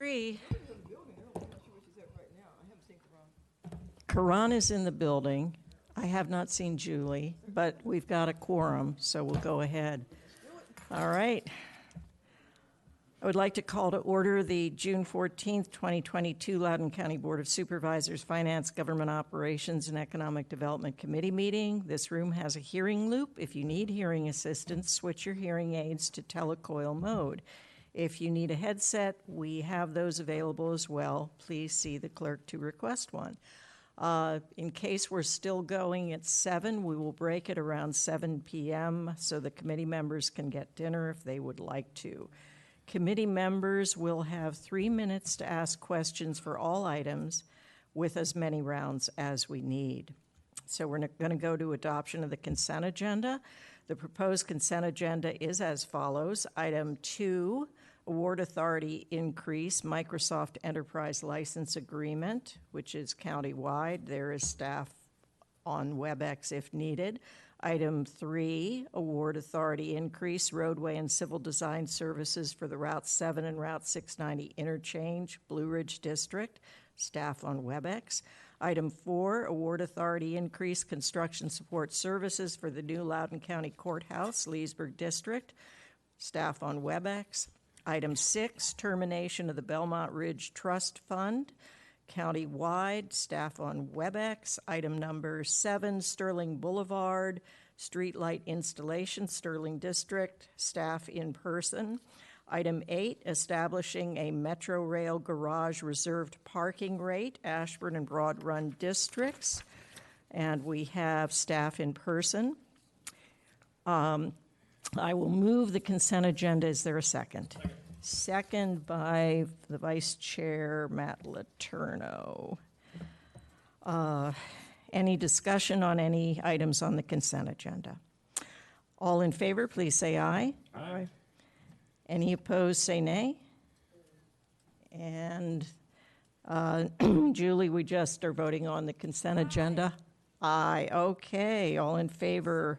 Three. Karan is in the building. I have not seen Julie, but we've got a quorum, so we'll go ahead. All right. I would like to call to order the June 14th, 2022 Loudon County Board of Supervisors Finance, Government Operations, and Economic Development Committee meeting. This room has a hearing loop. If you need hearing assistance, switch your hearing aids to telecoil mode. If you need a headset, we have those available as well. Please see the clerk to request one. In case we're still going at 7, we will break at around 7 p.m. so the committee members can get dinner if they would like to. Committee members will have 3 minutes to ask questions for all items with as many rounds as we need. So we're going to go to adoption of the consent agenda. The proposed consent agenda is as follows. Item 2, award authority increase, Microsoft Enterprise License Agreement, which is countywide. There is staff on WebEx if needed. Item 3, award authority increase, roadway and civil design services for the Route 7 and Route 690 interchange, Blue Ridge District, staff on WebEx. Item 4, award authority increase, construction support services for the new Loudon County Courthouse, Leesburg District, staff on WebEx. Item 6, termination of the Belmont Ridge Trust Fund, countywide, staff on WebEx. Item number 7, Sterling Boulevard, streetlight installation, Sterling District, staff in person. Item 8, establishing a Metro Rail garage reserved parking rate, Ashburn and Broad Run districts, and we have staff in person. I will move the consent agenda. Is there a second? Second by the Vice Chair, Matt Letourneau. Any discussion on any items on the consent agenda? All in favor, please say aye. Aye. Any opposed, say nay. And Julie, we just are voting on the consent agenda. Aye. Okay. All in favor,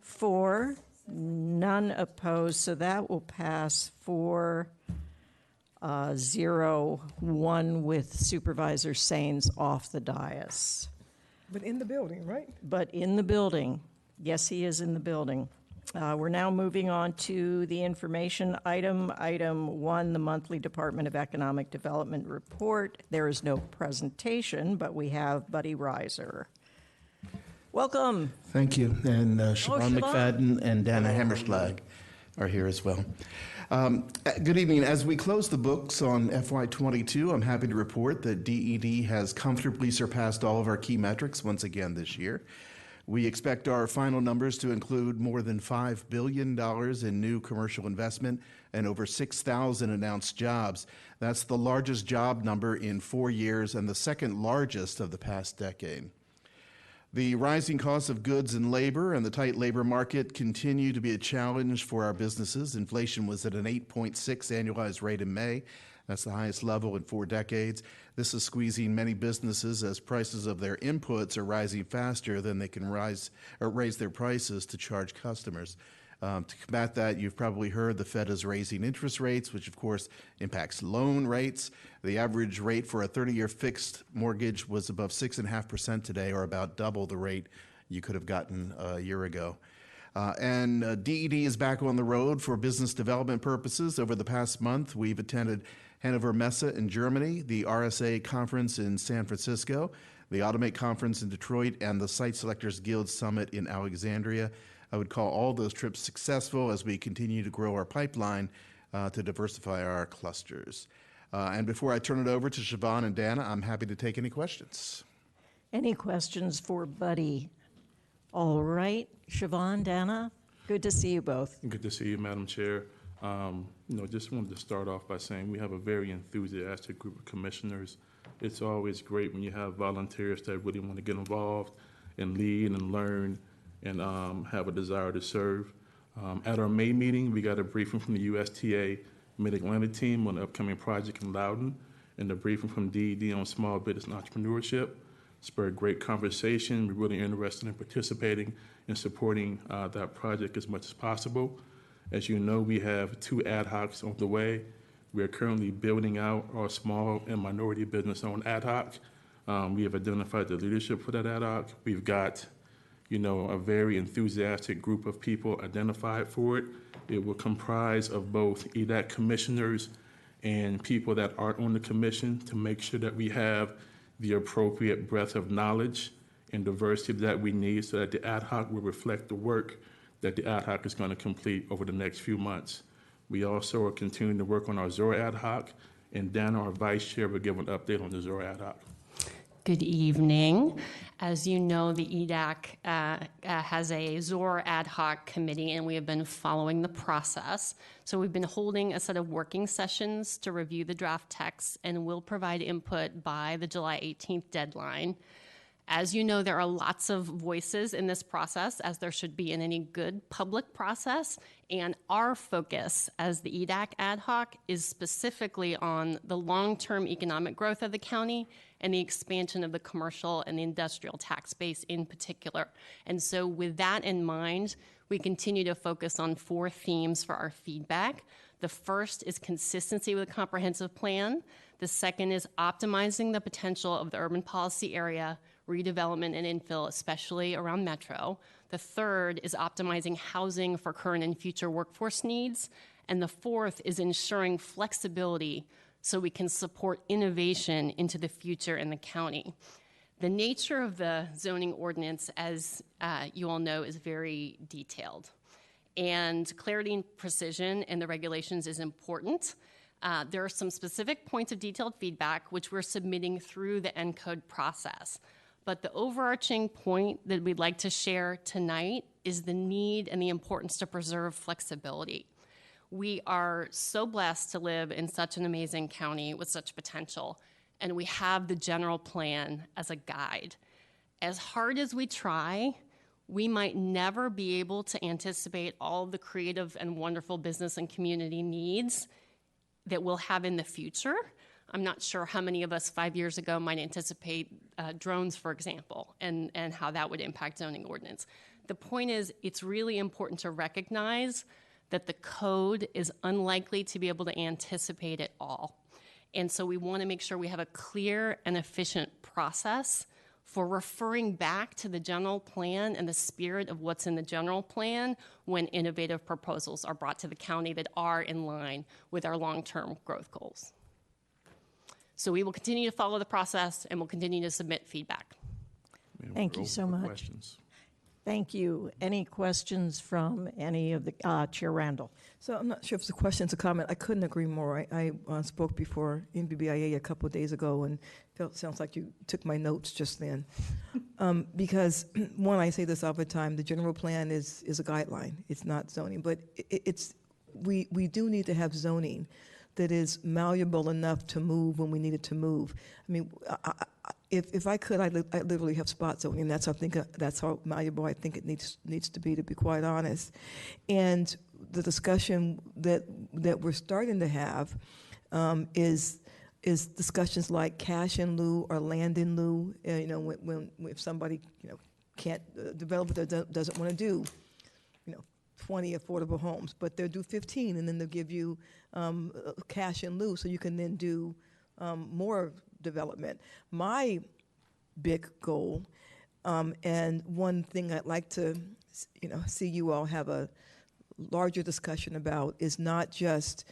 4. None opposed, so that will pass 4-0-1 with Supervisor Sains off the dais. But in the building, right? But in the building. Yes, he is in the building. We're now moving on to the information item. Item 1, the monthly Department of Economic Development report. There is no presentation, but we have Buddy Reiser. Welcome. Thank you. And Siobhan Siobhan. McFadden and Dana Hammerschlag are here as well. Good evening. As we close the books on FY22, I'm happy to report that DED has comfortably surpassed all of our key metrics once again this year. We expect our final numbers to include more than $5 billion in new commercial investment and over 6,000 announced jobs. That's the largest job number in 4 years and the second largest of the past decade. The rising costs of goods and labor and the tight labor market continue to be a challenge for our businesses. Inflation was at an 8.6 annualized rate in May. That's the highest level in 4 decades. This is squeezing many businesses as prices of their inputs are rising faster than they can raise their prices to charge customers. To combat that, you've probably heard the Fed is raising interest rates, which of course impacts loan rates. The average rate for a 30-year fixed mortgage was above 6.5% today, or about double the rate you could have gotten a year ago. And DED is back on the road for business development purposes. Over the past month, we've attended Hannover Messe in Germany, the RSA conference in San Francisco, the Automate conference in Detroit, and the Site Selectors Guild Summit in Alexandria. I would call all those trips successful as we continue to grow our pipeline to diversify our clusters. And before I turn it over to Siobhan and Dana, I'm happy to take any questions. Any questions for Buddy? All right, Siobhan, Dana, good to see you both. Good to see you, Madam Chair. Just wanted to start off by saying we have a very enthusiastic group of commissioners. It's always great when you have volunteers that really want to get involved and lead and learn and have a desire to serve. At our May meeting, we got a briefing from the USTA Mid-Atlantic team on the upcoming project in Loudon and a briefing from DED on small business and entrepreneurship. Spurred great conversation. We're really interested in participating and supporting that project as much as possible. As you know, we have 2 ad hocs on the way. We are currently building out our small and minority business-owned ad hoc. We have identified the leadership for that ad hoc. We've got, a very enthusiastic group of people identified for it. It will comprise of both EDAC commissioners and people that aren't on the commission to make sure that we have the appropriate breadth of knowledge and diversity that we need so that the ad hoc will reflect the work that the ad hoc is going to complete over the next few months. We also are continuing to work on our Zora ad hoc, and Dana, our vice chair, will give an update on the Zora ad hoc. Good evening. As you know, the EDAC has a ZOR ad hoc committee, and we have been following the process. So we've been holding a set of working sessions to review the draft text, and we'll provide input by the July 18th deadline. As you know, there are lots of voices in this process, as there should be in any good public process, and our focus as the EDAC ad hoc is specifically on the long-term economic growth of the county and the expansion of the commercial and the industrial tax base in particular. And so with that in mind, we continue to focus on 4 themes for our feedback. The first is consistency with a comprehensive plan. The second is optimizing the potential of the urban policy area, redevelopment and infill, especially around Metro. The third is optimizing housing for current and future workforce needs. And the fourth is ensuring flexibility so we can support innovation into the future in the county. The nature of the zoning ordinance, as you all know, is very detailed. And clarity and precision in the regulations is important. There are some specific points of detailed feedback which we're submitting through the ENCODE process. But the overarching point that we'd like to share tonight is the need and the importance to preserve flexibility. We are so blessed to live in such an amazing county with such potential, and we have the general plan as a guide. As hard as we try, we might never be able to anticipate all the creative and wonderful business and community needs that we'll have in the future. I'm not sure how many of us 5 years ago might anticipate drones, for example, and how that would impact zoning ordinance. The point is, it's really important to recognize that the code is unlikely to be able to anticipate it all. And so we want to make sure we have a clear and efficient process for referring back to the general plan and the spirit of what's in the general plan when innovative proposals are brought to the county that are in line with our long-term growth goals. So we will continue to follow the process, and we'll continue to submit feedback. Thank you so much. Questions. Thank you. Any questions from any of the, Chair Randall? So I'm not sure if it's a question, it's a comment. I couldn't agree more. I spoke before NBBIA a couple of days ago, and sounds like you took my notes just then. Because, one, I say this all the time, the general plan is a guideline. It's not zoning, but we do need to have zoning that is malleable enough to move when we need it to move. I mean, if I could, I literally have spot zoning. That's how malleable I think it needs to be quite honest. And the discussion that we're starting to have is discussions like cash in lieu or land in lieu. When if somebody can't developer doesn't want to do 20 affordable homes, but they'll do 15, and then they'll give you cash in lieu, so you can then do more development. My big goal, and one thing I'd like to, see you all have a larger discussion about, is not just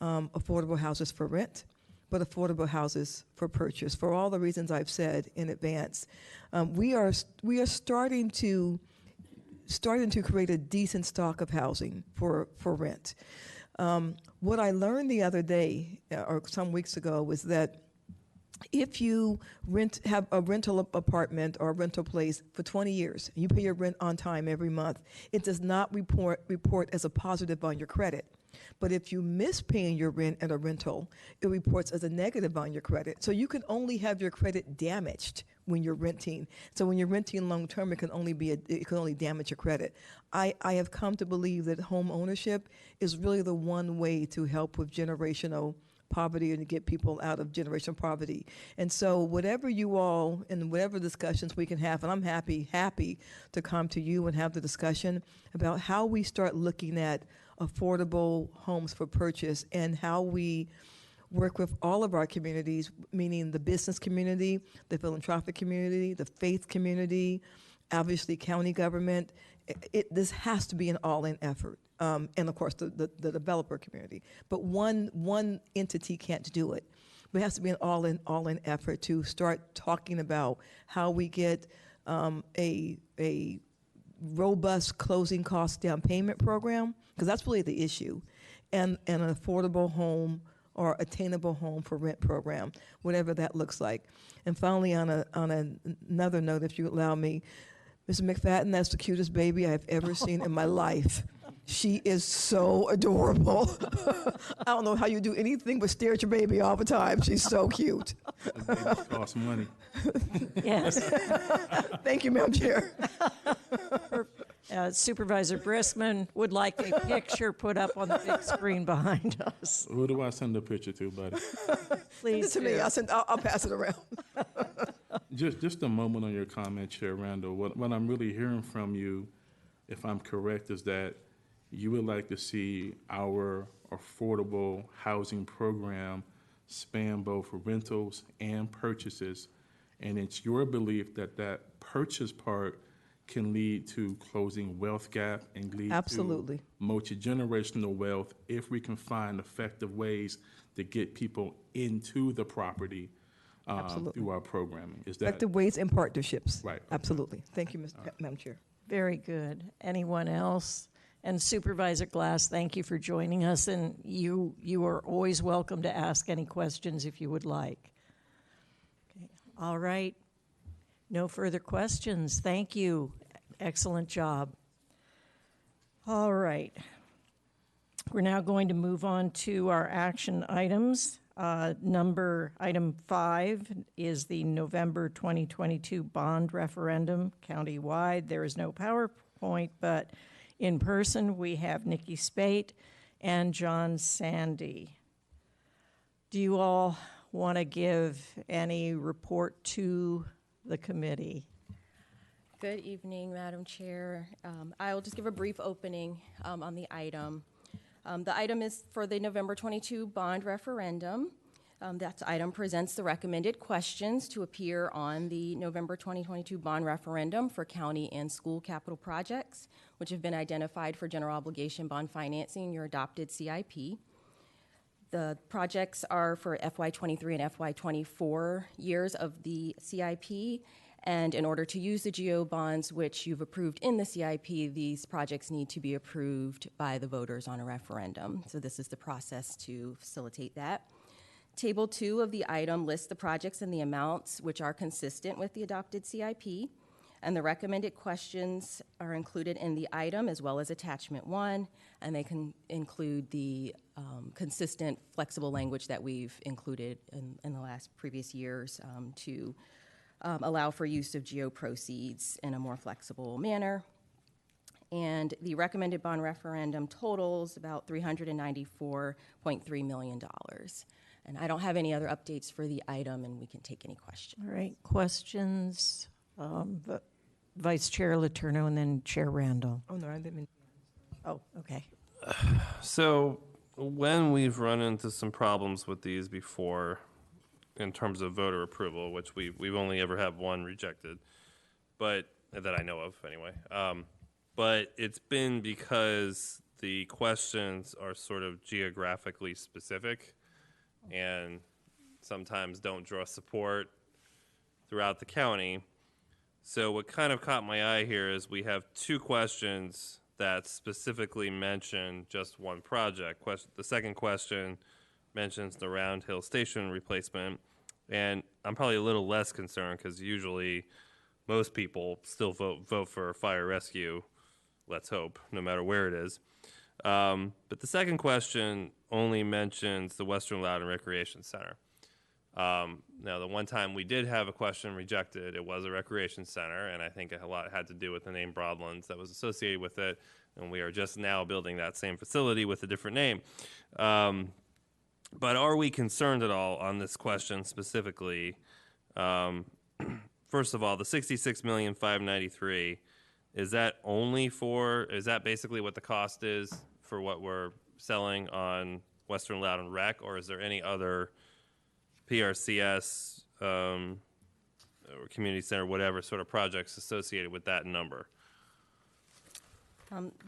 affordable houses for rent, but affordable houses for purchase. For all the reasons I've said in advance, we are starting to create a decent stock of housing for rent. What I learned the other day, or some weeks ago, was that if you have a rental apartment or a rental place for 20 years, you pay your rent on time every month, it does not report as a positive on your credit. But if you miss paying your rent at a rental, it reports as a negative on your credit. So you can only have your credit damaged when you're renting. So when you're renting long term, it can only damage your credit. I have come to believe that home ownership is really the one way to help with generational poverty and to get people out of generational poverty. And so whatever you all, and whatever discussions we can have, and I'm happy to come to you and have the discussion about how we start looking at affordable homes for purchase and how we work with all of our communities, meaning the business community, the philanthropic community, the faith community, obviously county government. This has to be an all-in effort, and of course the developer community. But one entity can't do it. But it has to be an all-in effort to start talking about how we get a robust closing cost down payment program, because that's really the issue, and an affordable home or attainable home for rent program, whatever that looks like. And finally, on another note, if you allow me, Mrs. McFadden, that's the cutest baby I've ever seen in my life. She is so adorable. I don't know how you do anything but stare at your baby all the time. She's so cute. Babies cost money. Yes. Thank you, Madam Chair. Supervisor Briskman would like a picture put up on the big screen behind us. Who do I send the picture to, buddy? Please To me, do. I'll pass it around. Just a moment on your comment, Chair Randall. What I'm really hearing from you, if I'm correct, is that you would like to see our affordable housing program span both rentals and purchases. And it's your belief that that purchase part can lead to closing wealth gap and lead Absolutely. to multi-generational wealth if we can find effective ways to get people into the property through our programming. Is that Effective ways and partnerships. right? Okay. Absolutely. Thank you, Madam Chair. Very good. Anyone else? And Supervisor Glass, thank you for joining us, and you are always welcome to ask any questions if you would like. Okay. All right. No further questions. Thank you. Excellent job. All right. We're now going to move on to our action items. Item 5 is the November 2022 bond referendum countywide. There is no PowerPoint, but in person we have Nikki Spate and John Sandy. Do you all want to give any report to the committee? Good evening, Madam Chair. I will just give a brief opening on the item. The item is for the November 22 bond referendum. That item presents the recommended questions to appear on the November 2022 bond referendum for county and school capital projects, which have been identified for general obligation bond financing in your adopted CIP. The projects are for FY23 and FY24 years of the CIP, and in order to use the GO bonds which you've approved in the CIP, these projects need to be approved by the voters on a referendum. So this is the process to facilitate that. Table 2 of the item lists the projects and the amounts which are consistent with the adopted CIP, and the recommended questions are included in the item as well as attachment 1, and they can include the consistent flexible language that we've included in the previous years to allow for use of GO proceeds in a more flexible manner. And the recommended bond referendum totals about $394.3 million. And I don't have any other updates for the item, and we can take any questions. All right, questions? Vice Chair Letourneau and then Chair Randall. Oh, no, I didn't mean. Oh, okay. So when we've run into some problems with these before in terms of voter approval, which we've only ever had one rejected, but that I know of anyway. But it's been because the questions are sort of geographically specific and sometimes don't draw support throughout the county. So what kind of caught my eye here is we have 2 questions that specifically mention just one project. The second question mentions the Round Hill Station replacement, and I'm probably a little less concerned because usually most people still vote for fire rescue, let's hope, no matter where it is. But the second question only mentions the Western Loudon Recreation Center. Now, the one time we did have a question rejected, it was a recreation center, and I think a lot had to do with the name Broadlands that was associated with it, and we are just now building that same facility with a different name. But are we concerned at all on this question specifically? First of all, the $66,593,000, is that basically what the cost is for what we're selling on Western Loudon Rec, or is there any other PRCS or community center, whatever sort of projects associated with that number?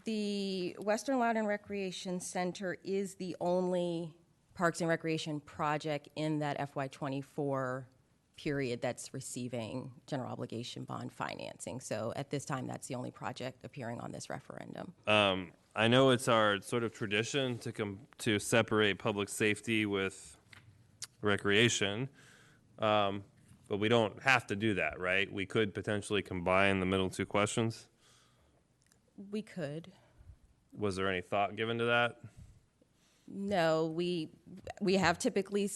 The Western Loudon Recreation Center is the only Parks and Recreation project in that FY24 period that's receiving general obligation bond financing. So at this time, that's the only project appearing on this referendum. I know it's our sort of tradition to separate public safety with recreation, but we don't have to do that, right? We could potentially combine the middle two questions. We could. Was there any thought given to that? No, we have typically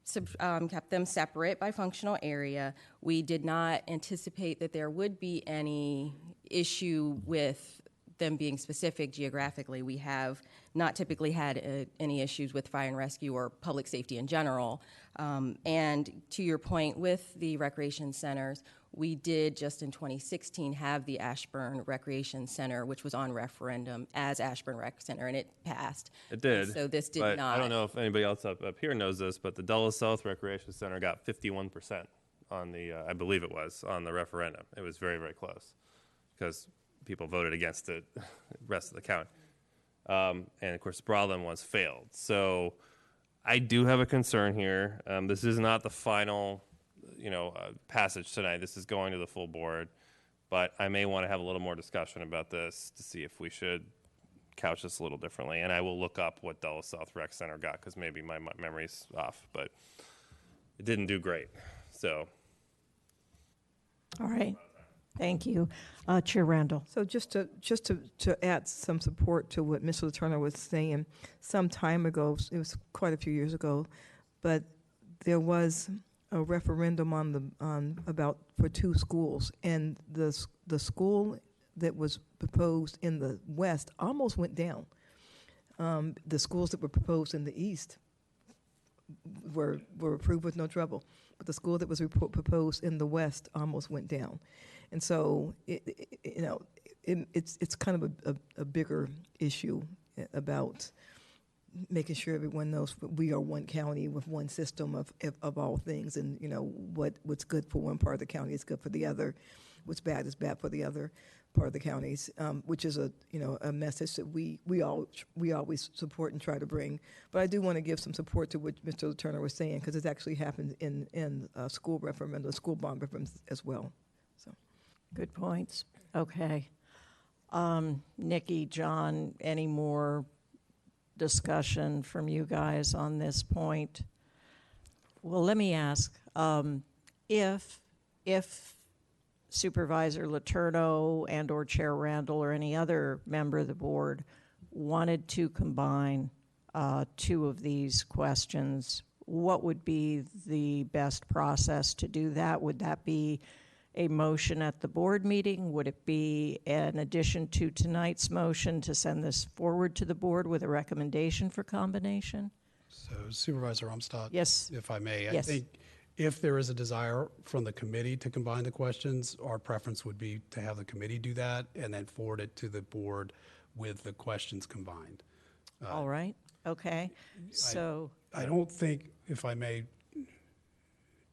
kept them separate by functional area. We did not anticipate that there would be any issue with them being specific geographically. We have not typically had any issues with fire and rescue or public safety in general. And to your point with the recreation centers, we did just in 2016 have the Ashburn Recreation Center, which was on referendum as Ashburn Rec Center, and it passed. It did. So this did but not. I don't know if anybody else up here knows this, but the Dulles South Recreation Center got 51% on the, I believe it was, on the referendum. It was very, very close because people voted against it, the rest of the county. And of course, Broadland was failed. So I do have a concern here. This is not the final passage tonight. This is going to the full board, but I may want to have a little more discussion about this to see if we should couch this a little differently. And I will look up what Dulles South Rec Center got because maybe my memory's off, but it didn't do great. So, All right. Thank you. Chair Randall. So just to add some support to what Mr. Turner was saying, some time ago, it was quite a few years ago, but there was a referendum for two schools, and the school that was proposed in the west almost went down. The schools that were proposed in the east were approved with no trouble, but the school that was proposed in the west almost went down, and so it's kind of a bigger issue about making sure everyone knows we are one county with one system of all things, and what's good for one part of the county is good for the other, what's bad is bad for the other part of the counties, which is a message that we always support and try to bring. But I do want to give some support to what Mr. Turner was saying, because it's actually happened in school referendum, school bond referendums as well. So, good points. Okay, Nikki, John, any more discussion from you guys on this point? Well, let me ask, if Supervisor Letourneau and or Chair Randall or any other member of the board wanted to combine two of these questions, what would be the best process to do that? Would that be a motion at the board meeting? Would it be an addition to tonight's motion to send this forward to the board with a recommendation for combination? So Supervisor Umstattd, Yes. if I may, Yes. I think if there is a desire from the committee to combine the questions, our preference would be to have the committee do that and then forward it to the board with the questions combined. All right. Okay. So I don't think, if I may,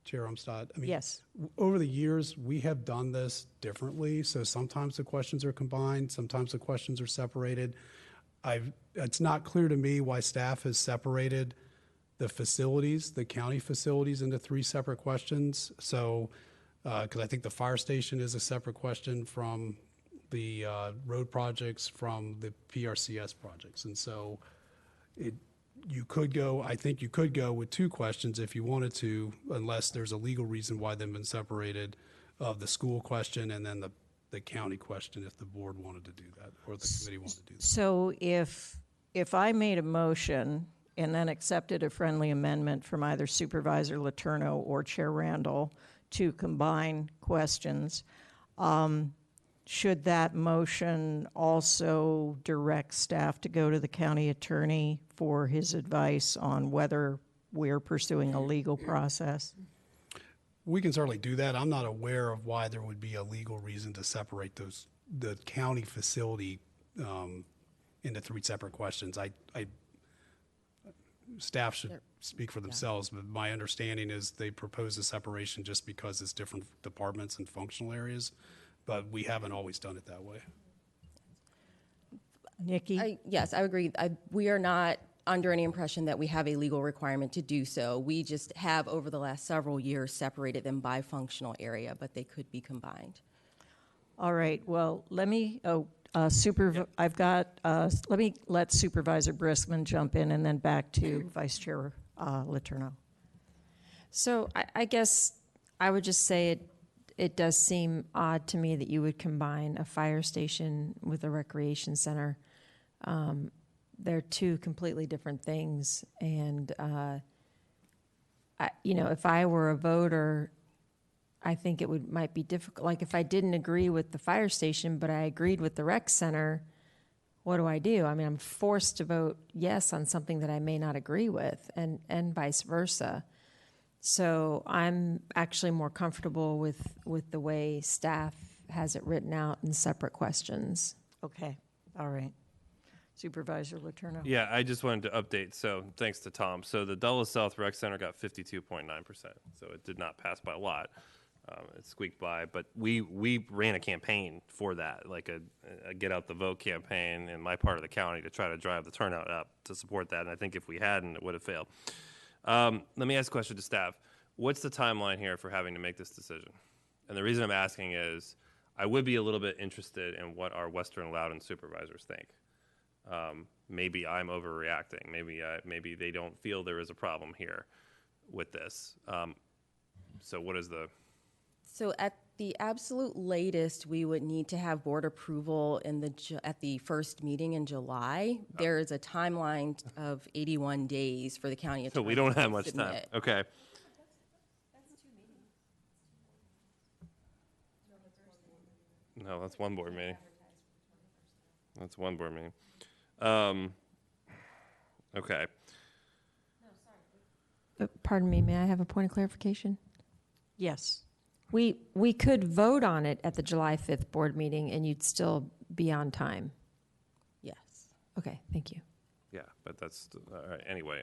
Chair Umstattd, I mean, yes. over the years, we have done this differently. So sometimes the questions are combined, sometimes the questions are separated. It's not clear to me why staff has separated the facilities, the county facilities, into three separate questions. So, because I think the fire station is a separate question from the road projects, from the PRCS projects. And so I think you could go with two questions if you wanted to, unless there's a legal reason why they've been separated, of the school question and then the county question, if the board wanted to do that or the committee wanted to do that. So if I made a motion and then accepted a friendly amendment from either Supervisor Letourneau or Chair Randall to combine questions, should that motion also direct staff to go to the county attorney for his advice on whether we're pursuing a legal process? We can certainly do that. I'm not aware of why there would be a legal reason to separate the county facility into three separate questions. Staff should speak for themselves, but my understanding is they propose a separation just because it's different departments and functional areas, but we haven't always done it that way. Nikki? Yes, I agree. We are not under any impression that we have a legal requirement to do so. We just have, over the last several years, separated them by functional area, but they could be combined. All right, well, let me let Supervisor Briskman jump in, and then back to Vice Chair Letourneau. So I guess I would just say it does seem odd to me that you would combine a fire station with a recreation center. They're two completely different things, and if I were a voter, I think it might be difficult. Like if I didn't agree with the fire station, but I agreed with the rec center, what do I do? I mean, I'm forced to vote yes on something that I may not agree with, and vice versa. So I'm actually more comfortable with the way staff has it written out in separate questions. Okay, all right. Supervisor Letourneau. Yeah, I just wanted to update. So thanks to Tom. So the Dulles South Rec Center got 52.9%. So it did not pass by a lot. It squeaked by, but we ran a campaign for that, like a get out the vote campaign in my part of the county to try to drive the turnout up to support that. And I think if we hadn't, it would have failed. Let me ask a question to staff. What's the timeline here for having to make this decision? And the reason I'm asking is I would be a little bit interested in what our Western Loudon supervisors think. Maybe I'm overreacting. Maybe they don't feel there is a problem here with this. So what is the... So at the absolute latest, we would need to have board approval at the first meeting in July. There is a timeline of 81 days for the county attorney. So we don't have to much submit. time. Okay. No, that's one board meeting. That's one board meeting. Okay. Pardon me, may I have a point of clarification? Yes. We could vote on it at the July 5th board meeting, and you'd still be on time. Yes. Okay, thank you. Yeah, but that's all right. Anyway,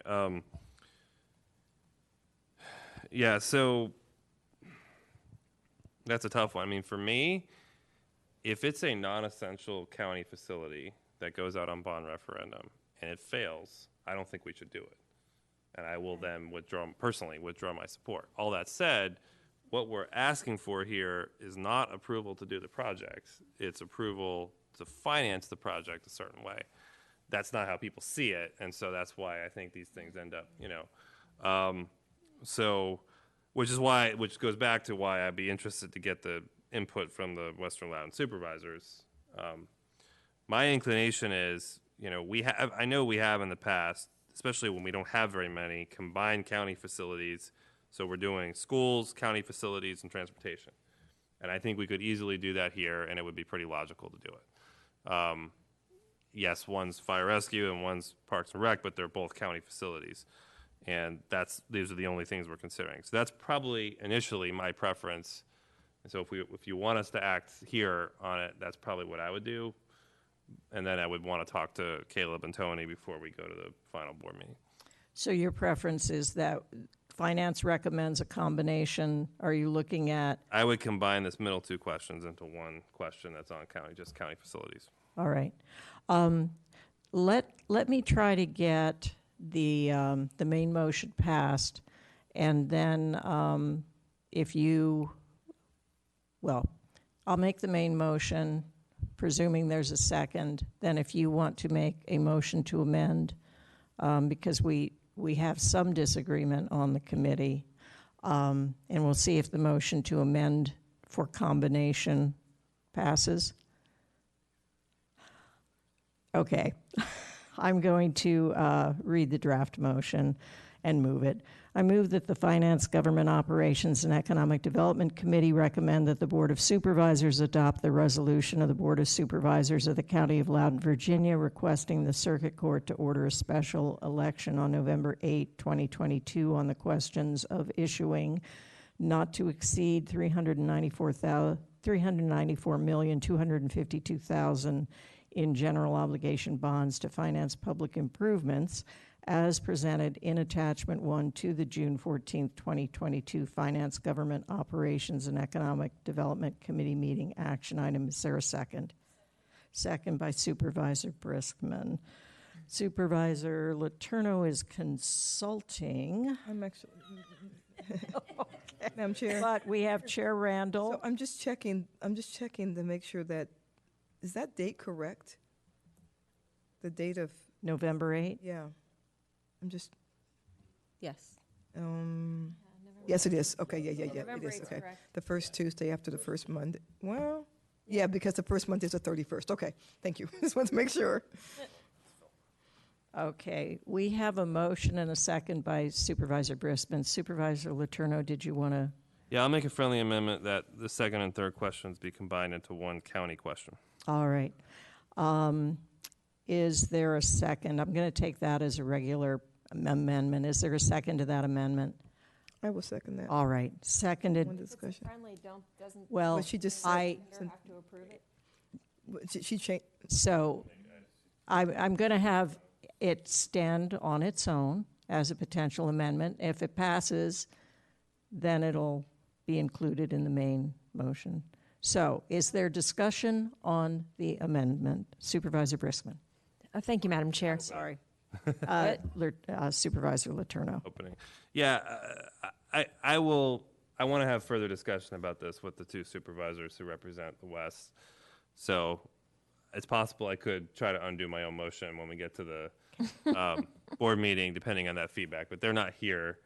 yeah. So that's a tough one. I mean, for me, if it's a non-essential county facility that goes out on bond referendum and it fails, I don't think we should do it, and I will then personally withdraw my support. All that said, what we're asking for here is not approval to do the project. It's approval to finance the project a certain way. That's not how people see it, and so that's why I think these things end up, which goes back to why I'd be interested to get the input from the Western Loudon supervisors. My inclination is, I know we have in the past, especially when we don't have very many combined county facilities. So we're doing schools, county facilities, and transportation. And I think we could easily do that here, and it would be pretty logical to do it. Yes, one's fire rescue and one's parks and rec, but they're both county facilities. And these are the only things we're considering. So that's probably initially my preference. And so if you want us to act here on it, that's probably what I would do. And then I would want to talk to Caleb and Tony before we go to the final board meeting. So your preference is that Finance recommends a combination. Are you looking at? I would combine this middle two questions into one question that's on just county facilities. All right. Let me try to get the main motion passed, and then I'll make the main motion, presuming there's a second. Then if you want to make a motion to amend, because we have some disagreement on the committee, and we'll see if the motion to amend for combination passes. Okay, I'm going to read the draft motion and move it. I move that the Finance, Government Operations, and Economic Development Committee recommend that the Board of Supervisors adopt the resolution of the Board of Supervisors of the County of Loudoun, Virginia, requesting the Circuit Court to order a special election on November 8, 2022 on the questions of issuing not to exceed $394,252,000 in general obligation bonds to finance public improvements as presented in Attachment 1 to the June 14, 2022 Finance, Government Operations, and Economic Development Committee meeting action item. Is there a second? Second by Supervisor Briskman. Supervisor Letourneau is consulting. I'm actually, Madam Chair. But we have Chair Randall. So I'm just checking to make sure that, is that date correct? The date of, November 8. yeah. I'm just, Yes. yes, it is. Okay, yeah, it November is, 8th 's okay. correct. The first Tuesday after the first Monday. Well, yeah, because the first month is the 31st. Okay, thank you. Just want to make sure. Okay, we have a motion and a second by Supervisor Briskman. Supervisor Letourneau, did you want to? Yeah, I'll make a friendly amendment that the second and third questions be combined into one county question. All right. Is there a second? I'm going to take that as a regular amendment. Is there a second to that amendment? I will second that. All right, One seconded. discussion. Friendly, doesn't Well, But she just said, I, have to approve it? she changed, so I'm going to have it stand on its own as a potential amendment. If it passes, then it'll be included in the main motion. So is there discussion on the amendment? Supervisor Briskman. Thank you, Madam Chair. Sorry. Supervisor Letourneau. Opening. Yeah, I want to have further discussion about this with the two supervisors who represent the West. So it's possible I could try to undo my own motion when we get to the board meeting, depending on that feedback. But they're not here.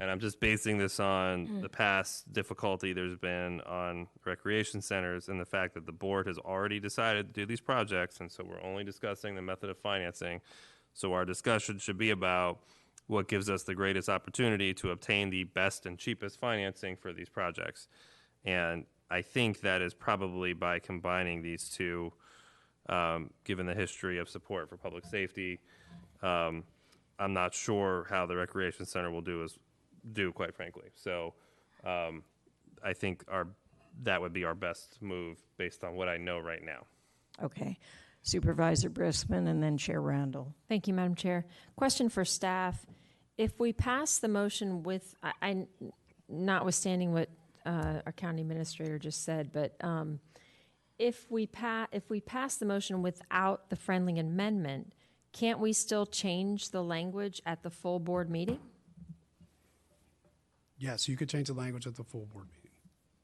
And I'm just basing this on the past difficulty there's been on recreation centers and the fact that the board has already decided to do these projects. And so we're only discussing the method of financing. So our discussion should be about what gives us the greatest opportunity to obtain the best and cheapest financing for these projects. And I think that is probably by combining these two, given the history of support for public safety. I'm not sure how the recreation center will do, quite frankly. So I think that would be our best move based on what I know right now. Okay. Supervisor Briskman and then Chair Randall. Thank you, Madam Chair. Question for staff. If we pass the motion with, notwithstanding what our county administrator just said, but if we pass the motion without the friendly amendment, can't we still change the language at the full board meeting? Yes, you could change the language at the full board meeting.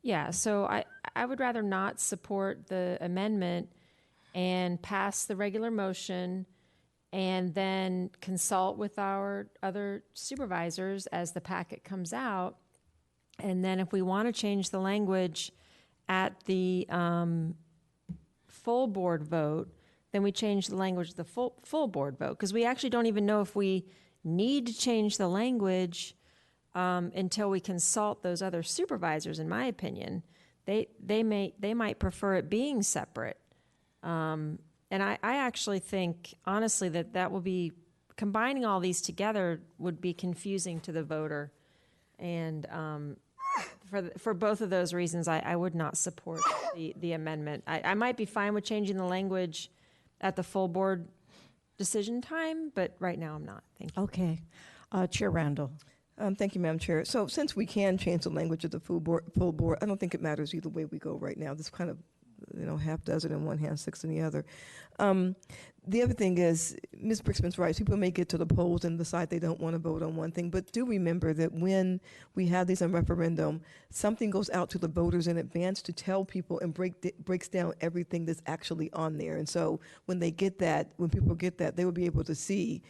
Yeah, so I would rather not support the amendment and pass the regular motion and then consult with our other supervisors as the packet comes out. And then if we want to change the language at the full board vote, then we change the language at the full board vote. Because we actually don't even know if we need to change the language until we consult those other supervisors, in my opinion. They might prefer it being separate. And I actually think, honestly, that will be, combining all these together would be confusing to the voter. And for both of those reasons, I would not support the amendment. I might be fine with changing the language at the full board decision time, but right now I'm not. Thank you. Okay. Chair Randall. thank you, Madam Chair. So since we can change the language of the full board, I don't think it matters either way we go right now. This kind of, half dozen in one hand, six in the other. The other thing is, Ms. Briskman's right. People may get to the polls and decide they don't want to vote on one thing, but do remember that when we have these on referendum, something goes out to the voters in advance to tell people and breaks down everything that's actually on there. And so when they get that, when people get that, they will be able to see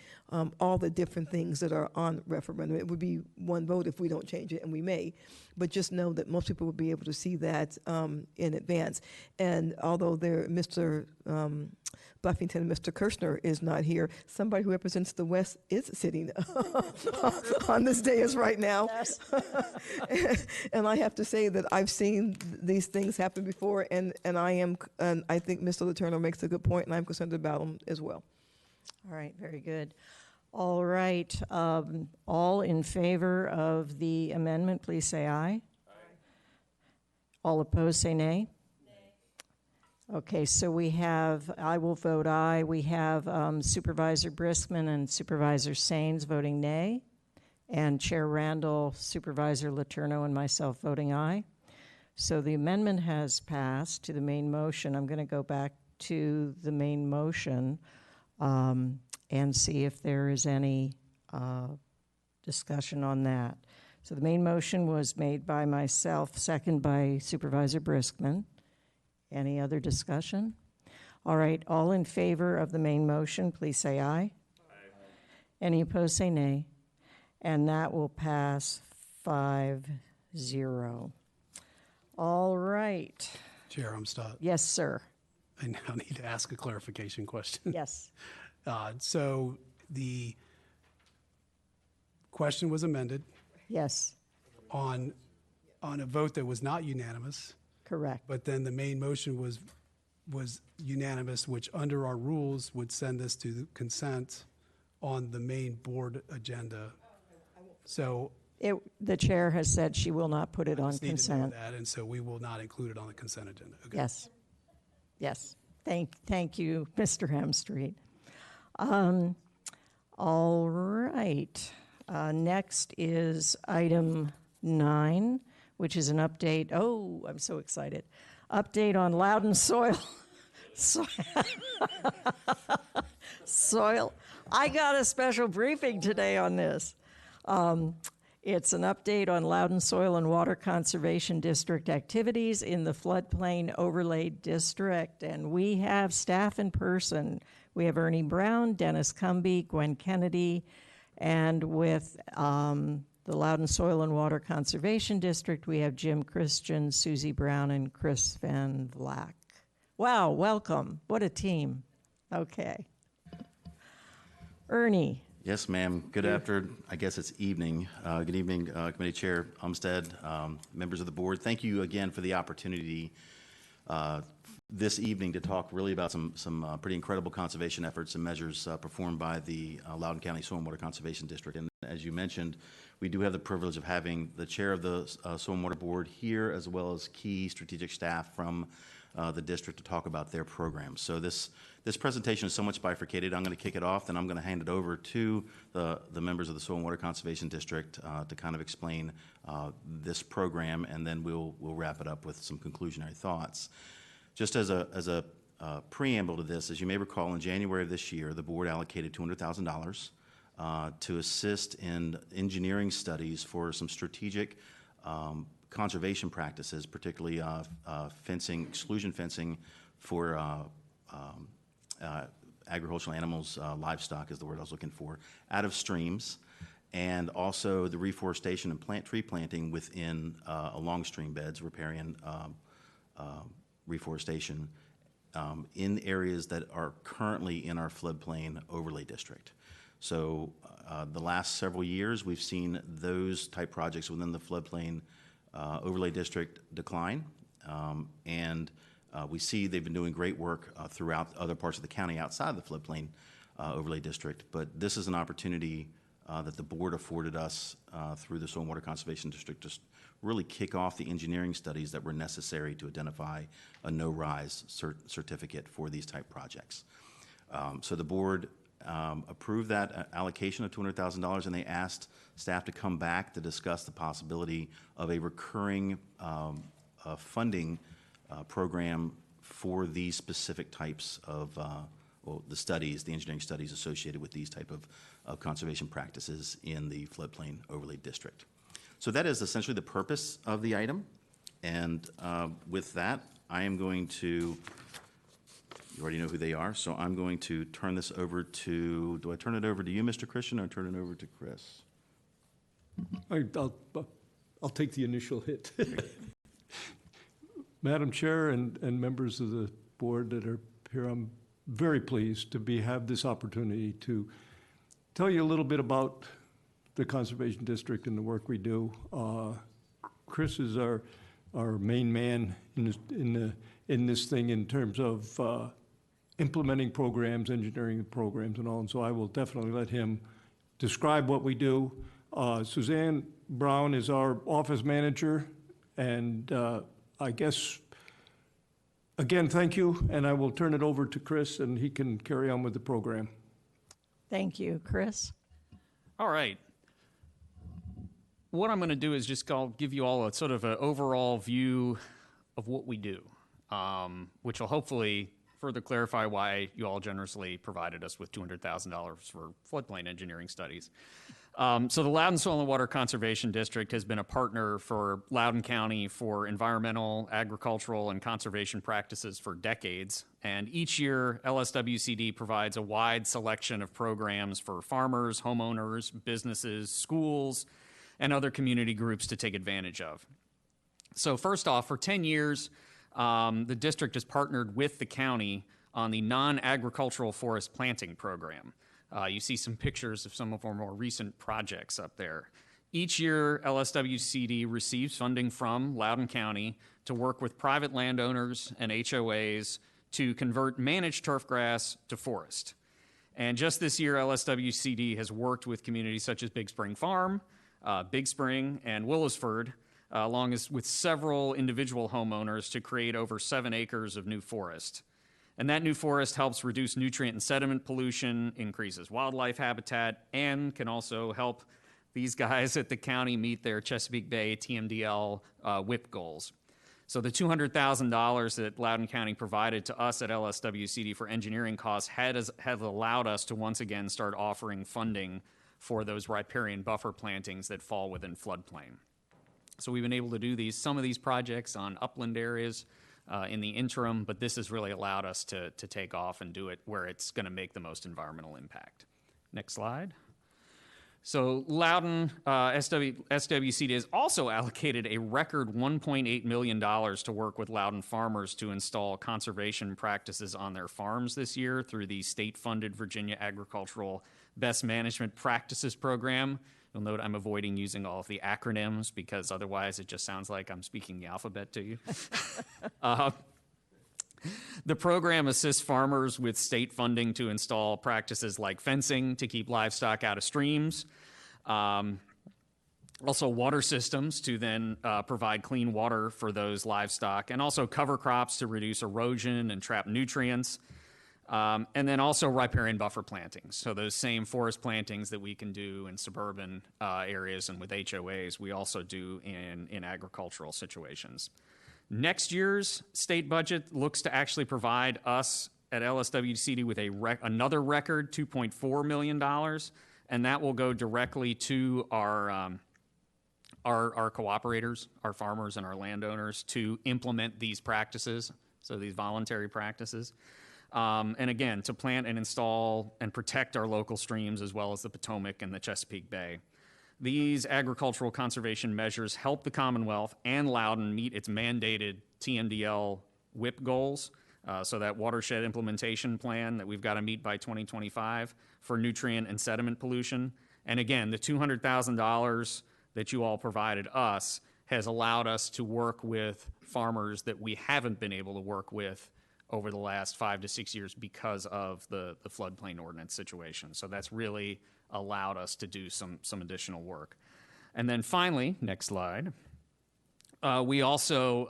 all the different things that are on referendum. It would be one vote if we don't change it, and we may, but just know that most people will be able to see that in advance. And although Mr. Buffington, Mr. Kirshner is not here. Somebody who represents the West is sitting on this dais right now. And I have to say that I've seen these things happen before, and I think Mr. Letourneau makes a good point, and I'm concerned about them as well. All right, very good. All right, all in favor of the amendment, please say aye. Aye. All opposed, say nay. Okay, so I will vote aye. We have Supervisor Briskman and Supervisor Saines voting nay, and Chair Randall, Supervisor Letourneau, and myself voting aye. So the amendment has passed to the main motion. I'm going to go back to the main motion and see if there is any discussion on that. So the main motion was made by myself, second by Supervisor Briskman. Any other discussion? All right, all in favor of the main motion, please say aye. Aye. Any opposed, say nay. And that will pass 5-0. All right. Chair Umstattd, Yes, sir. I now need to ask a clarification question. Yes. So the question was amended Yes, on a vote that was not unanimous, correct. but then the main motion was unanimous, which under our rules would send this to consent on the main board agenda. So The chair has said she will not put it I on just need to know consent. that, and so we will not include it on the consent agenda. Okay. Yes. Yes. Thank you, Mr. Hemstreet. All right. Next is item 9, which is an update. Oh, I'm so excited. Update on Loudon soil. Soil. I got a special briefing today on this. It's an update on Loudon Soil and Water Conservation District activities in the floodplain overlay district. And we have staff in person. We have Ernie Brown, Dennis Cumby, Gwen Kennedy, and with the Loudon Soil and Water Conservation District, we have Jim Christian, Susie Brown, and Chris Van Vlack. Wow, welcome. What a team. Okay. Ernie. Yes, ma'am. Good afternoon. I guess it's evening. Good evening, Committee Chair Umstattd, members of the board. Thank you again for the opportunity this evening to talk really about some pretty incredible conservation efforts and measures performed by the Loudoun County Soil and Water Conservation District. And as you mentioned, we do have the privilege of having the chair of the Soil and Water Board here, as well as key strategic staff from the district to talk about their programs. So this presentation is so much bifurcated. I'm going to kick it off, then I'm going to hand it over to the members of the Soil and Water Conservation District to kind of explain this program, and then we'll wrap it up with some conclusionary thoughts. Just as a preamble to this, as you may recall, in January of this year, the board allocated $200,000 to assist in engineering studies for some strategic conservation practices, particularly fencing, exclusion fencing for agricultural animals, livestock is the word I was looking for, out of streams, and also the reforestation and tree planting within along stream beds, riparian reforestation in areas that are currently in our floodplain overlay district. So the last several years, we've seen those type projects within the floodplain overlay district decline, and we see they've been doing great work throughout other parts of the county outside the floodplain overlay district. But this is an opportunity that the board afforded us through the Soil and Water Conservation District to really kick off the engineering studies that were necessary to identify a no-rise certificate for these type projects. So the board approved that allocation of $200,000, and they asked staff to come back to discuss the possibility of a recurring funding program for these specific types of the engineering studies associated with these type of conservation practices in the floodplain overlay district. So that is essentially the purpose of the item. And with that, I am going to, you already know who they are, so I'm going to turn this over to, do I turn it over to you, Mr. Christian, or turn it over to Chris? I'll take the initial hit. Madam Chair and members of the board that are here, I'm very pleased to have this opportunity to tell you a little bit about the Conservation District and the work we do. Chris is our main man in this thing in terms of implementing programs, engineering programs, and all. And so I will definitely let him describe what we do. Suzanne Brown is our office manager, and I guess, again, thank you, and I will turn it over to Chris, and he can carry on with the program. Thank you. Chris? All right. What I'm going to do is just give you all a sort of an overall view of what we do, which will hopefully further clarify why you all generously provided us with $200,000 for floodplain engineering studies. So the Loudon Soil and Water Conservation District has been a partner for Loudon County for environmental, agricultural, and conservation practices for decades. And each year, LSWCD provides a wide selection of programs for farmers, homeowners, businesses, schools, and other community groups to take advantage of. So first off, for 10 years, the district has partnered with the county on the non-agricultural forest planting program. You see some pictures of some of our more recent projects up there. Each year, LSWCD receives funding from Loudon County to work with private landowners and HOAs to convert managed turfgrass to forest. And just this year, LSWCD has worked with communities such as Big Spring Farm, Big Spring, and Willisford, along with several individual homeowners to create over 7 acres of new forest. And that new forest helps reduce nutrient and sediment pollution, increases wildlife habitat, and can also help these guys at the county meet their Chesapeake Bay TMDL WIP goals. So the $200,000 that Loudon County provided to us at LSWCD for engineering costs have allowed us to once again start offering funding for those riparian buffer plantings that fall within floodplain. So we've been able to do some of these projects on upland areas in the interim, but this has really allowed us to take off and do it where it's going to make the most environmental impact. Next slide. So Loudon SWCD has also allocated a record $1.8 million to work with Loudon farmers to install conservation practices on their farms this year through the state-funded Virginia Agricultural Best Management Practices Program. You'll note I'm avoiding using all of the acronyms because otherwise it just sounds like I'm speaking the alphabet to you. The program assists farmers with state funding to install practices like fencing to keep livestock out of streams, also water systems to then provide clean water for those livestock, and also cover crops to reduce erosion and trap nutrients. And then also riparian buffer plantings. So those same forest plantings that we can do in suburban areas and with HOAs, we also do in agricultural situations. Next year's state budget looks to actually provide us at LSWCD with another record $2.4 million, and that will go directly to our cooperators, our farmers and our landowners to implement these practices, so these voluntary practices. And again, to plant and install and protect our local streams as well as the Potomac and the Chesapeake Bay. These agricultural conservation measures help the Commonwealth and Loudon meet its mandated TMDL WIP goals, so that watershed implementation plan that we've got to meet by 2025 for nutrient and sediment pollution. And again, the $200,000 that you all provided us has allowed us to work with farmers that we haven't been able to work with over the last 5 to 6 years because of the floodplain ordinance situation. So that's really allowed us to do some additional work. And then finally, next slide, we also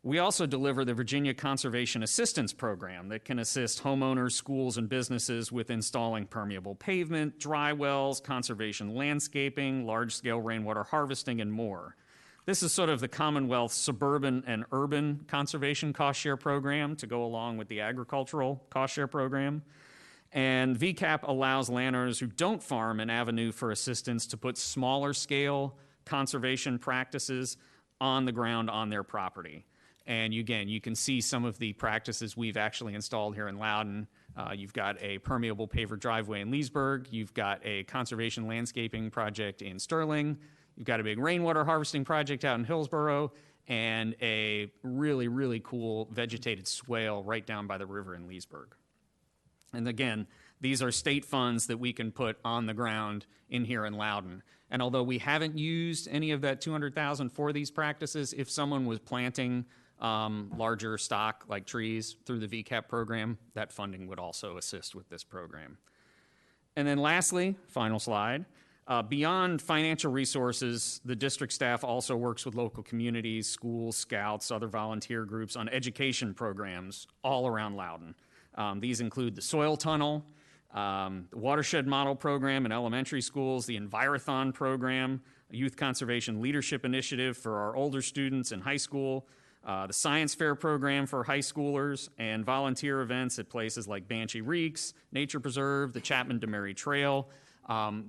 deliver the Virginia Conservation Assistance Program that can assist homeowners, schools, and businesses with installing permeable pavement, dry wells, conservation landscaping, large-scale rainwater harvesting, and more. This is sort of the Commonwealth's suburban and urban conservation cost share program to go along with the agricultural cost share program. And VCAP allows landowners who don't farm an avenue for assistance to put smaller scale conservation practices on the ground on their property. And again, you can see some of the practices we've actually installed here in Loudon. You've got a permeable paver driveway in Leesburg. You've got a conservation landscaping project in Sterling. You've got a big rainwater harvesting project out in Hillsborough, and a really, really cool vegetated swale right down by the river in Leesburg. And again, these are state funds that we can put on the ground in here in Loudon. And although we haven't used any of that $200,000 for these practices, if someone was planting larger stock like trees through the VCAP program, that funding would also assist with this program. And then lastly, final slide, beyond financial resources, the district staff also works with local communities, schools, scouts, other volunteer groups on education programs all around Loudon. These include the soil tunnel, the watershed model program in elementary schools, the Envirothon program, a youth conservation leadership initiative for our older students in high school, the science fair program for high schoolers, and volunteer events at places like Banshee Reeks, Nature Preserve, the Chapman to Mary Trail.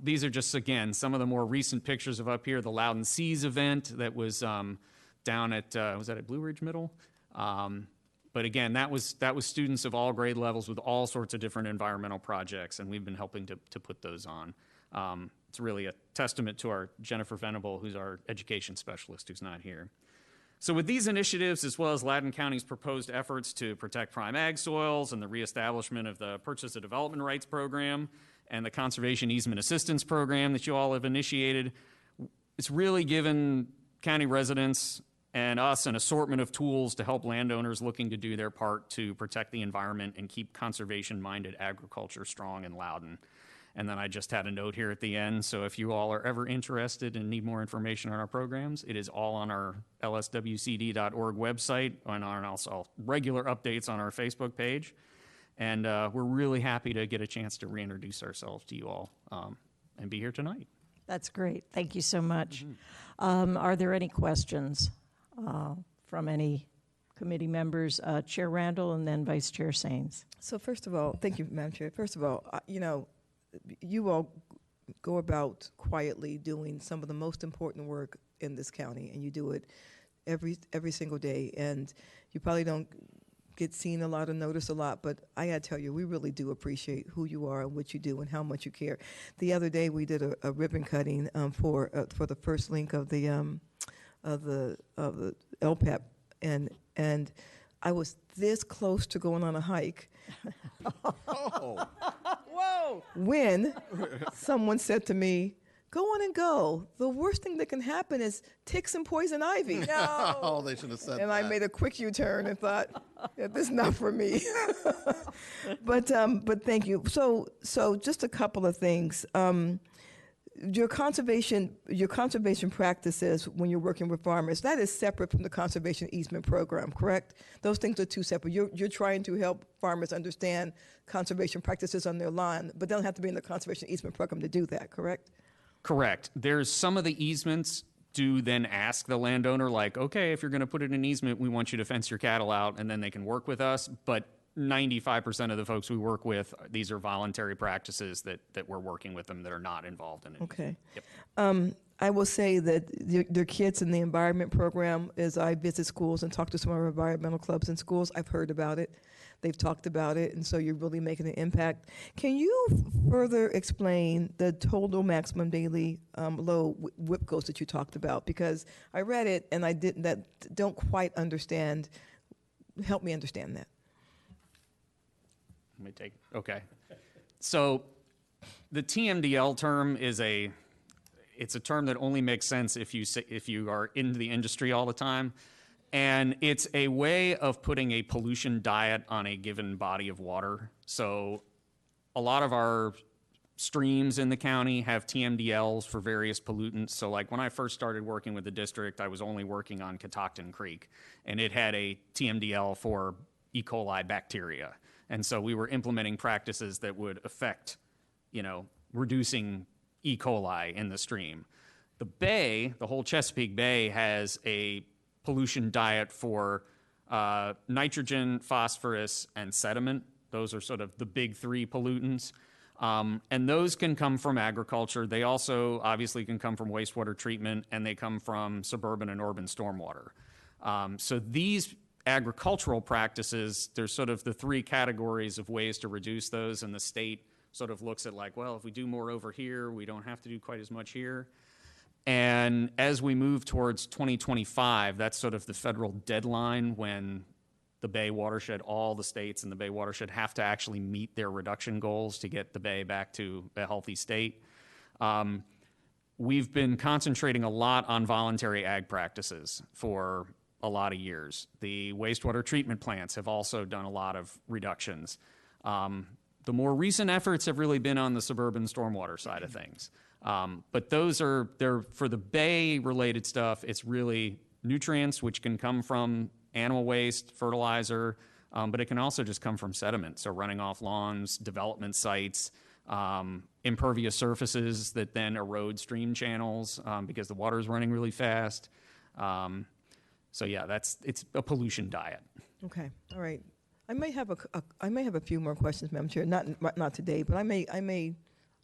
These are just, again, some of the more recent pictures of up here, the Loudon Seas event that was down at, was that at Blue Ridge Middle? But again, that was students of all grade levels with all sorts of different environmental projects, and we've been helping to put those on. It's really a testament to our Jennifer Venable, who's our education specialist, who's not here. So with these initiatives, as well as Loudoun County's proposed efforts to protect prime ag soils and the reestablishment of the Purchase of Development Rights Program and the Conservation Easement Assistance Program that you all have initiated, it's really given county residents and us an assortment of tools to help landowners looking to do their part to protect the environment and keep conservation-minded agriculture strong in Loudon. And then I just had a note here at the end, so if you all are ever interested and need more information on our programs, it is all on our lswcd.org website and on also regular updates on our Facebook page. And we're really happy to get a chance to reintroduce ourselves to you all and be here tonight. That's great. Thank you so much. Are there any questions from any committee members? Chair Randall and then Vice Chair Sains. So first of all, thank you, Madam Chair. First of all, you all go about quietly doing some of the most important work in this county, and you do it every single day. And you probably don't get seen a lot or noticed a lot, but I gotta tell you, we really do appreciate who you are and what you do and how much you care. The other day, we did a ribbon cutting for the first link of the LPAP, and I was this close to going on a hike. Oh. Whoa! When someone said to me, "Go on and go. The worst thing that can happen is ticks and poison ivy." No. Oh, they should have said and that. I made a quick U-turn and thought, yeah, this is not for me. But thank you. So just a couple of things. Your conservation practices when you're working with farmers, that is separate from the conservation easement program, correct? Those things are two separate. You're trying to help farmers understand conservation practices on their lawn, but they don't have to be in the conservation easement program to do that, correct? Correct. There's some of the easements do then ask the landowner, like, okay, if you're going to put it in an easement, we want you to fence your cattle out, and then they can work with us. But 95% of the folks we work with, these are voluntary practices that we're working with them that are not involved in it. Okay. Yep. I will say that their kids in the environment program, as I visit schools and talk to some of our environmental clubs in schools, I've heard about it. They've talked about it, and so you're really making an impact. Can you further explain the total maximum daily load WIP goals that you talked about? Because I read it and I don't quite understand. Help me understand that. Okay. So the TMDL term it's a term that only makes sense if you are in the industry all the time. And it's a way of putting a pollution diet on a given body of water. So a lot of our streams in the county have TMDLs for various pollutants. So like when I first started working with the district, I was only working on Catoctin Creek, and it had a TMDL for E. coli bacteria. And so we were implementing practices that would affect, reducing E. coli in the stream. The bay, the whole Chesapeake Bay, has a pollution diet for nitrogen, phosphorus, and sediment. Those are sort of the big three pollutants. And those can come from agriculture. They also obviously can come from wastewater treatment, and they come from suburban and urban stormwater. So these agricultural practices, there's sort of the three categories of ways to reduce those, and the state sort of looks at like, well, if we do more over here, we don't have to do quite as much here. And as we move towards 2025, that's sort of the federal deadline when the Bay watershed, all the states in the Bay watershed have to actually meet their reduction goals to get the Bay back to a healthy state. We've been concentrating a lot on voluntary ag practices for a lot of years. The wastewater treatment plants have also done a lot of reductions. The more recent efforts have really been on the suburban stormwater side of things. But they're for the Bay-related stuff, it's really nutrients, which can come from animal waste, fertilizer, but it can also just come from sediment. So running off lawns, development sites, impervious surfaces that then erode stream channels because the water is running really fast. So yeah, it's a pollution diet. Okay, all right. I may have a few more questions, Madam Chair. Not today, but I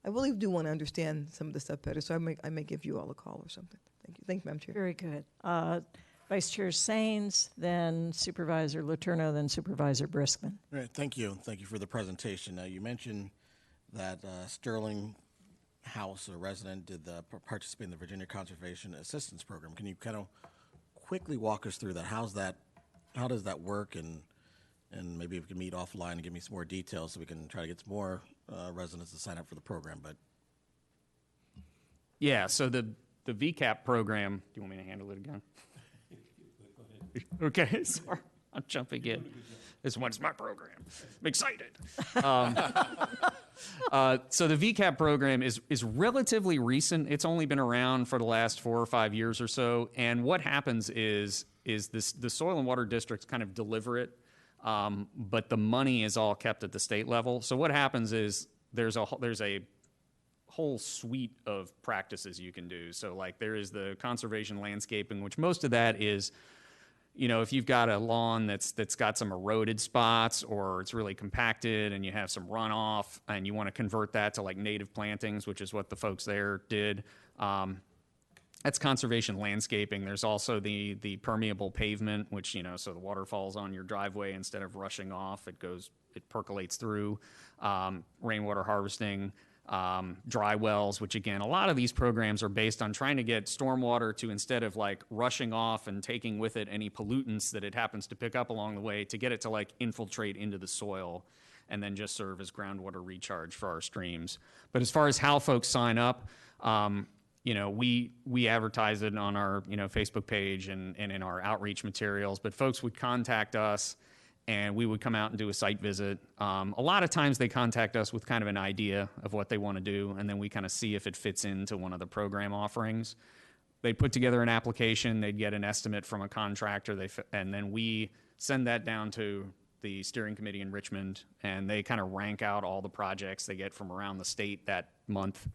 really do want to understand some of the stuff better. So I may give you all a call or something. Thank you, Madam Chair. Very good. Vice Chair Saines, then Supervisor Letourneau, then Supervisor Briskman. All right, thank you. Thank you for the presentation. Now, you mentioned that Sterling House, a resident, did participate in the Virginia Conservation Assistance Program. Can you kind of quickly walk us through that? How does that work? And maybe if we can meet offline and give me some more details so we can try to get some more residents to sign up for the program. But yeah, so the VCAP program, do you want me to handle it again? Okay, sorry, I'm jumping in. This one's my program. I'm excited. So the VCAP program is relatively recent. It's only been around for the last 4 or 5 years or so. And what happens is the soil and water districts kind of deliver it, but the money is all kept at the state level. So what happens is there's a whole suite of practices you can do. So like there is the conservation landscaping, which most of that is, if you've got a lawn that's got some eroded spots or it's really compacted and you have some runoff and you want to convert that to like native plantings, which is what the folks there did, that's conservation landscaping. There's also the permeable pavement, which, so the water falls on your driveway instead of rushing off, it percolates through, rainwater harvesting, dry wells, which again, a lot of these programs are based on trying to get stormwater to, instead of like rushing off and taking with it any pollutants that it happens to pick up along the way, to get it to like infiltrate into the soil and then just serve as groundwater recharge for our streams. But as far as how folks sign up, we advertise it on our Facebook page and in our outreach materials, but folks would contact us and we would come out and do a site visit. A lot of times they contact us with kind of an idea of what they want to do, and then we kind of see if it fits into one of the program offerings. They'd put together an application, they'd get an estimate from a contractor, and then we send that down to the steering committee in Richmond, and they kind of rank out all the projects they get from around the state that month,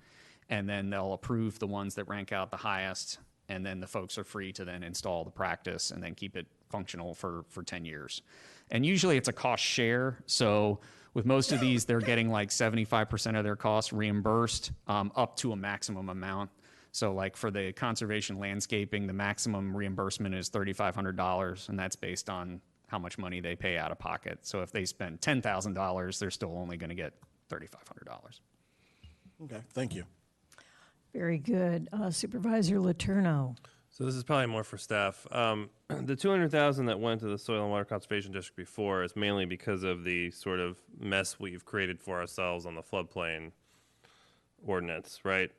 and then they'll approve the ones that rank out the highest, and then the folks are free to then install the practice and then keep it functional for 10 years. And usually it's a cost share. So with most of these, they're getting like 75% of their costs reimbursed up to a maximum amount. So like for the conservation landscaping, the maximum reimbursement is $3,500, and that's based on how much money they pay out of pocket. So if they spend $10,000, they're still only going to get $3,500. Okay, thank you. Very good. Supervisor Letourneau. So this is probably more for staff. The $200,000 that went to the Soil and Water Conservation District before is mainly because of the sort of mess we've created for ourselves on the floodplain ordinance, right?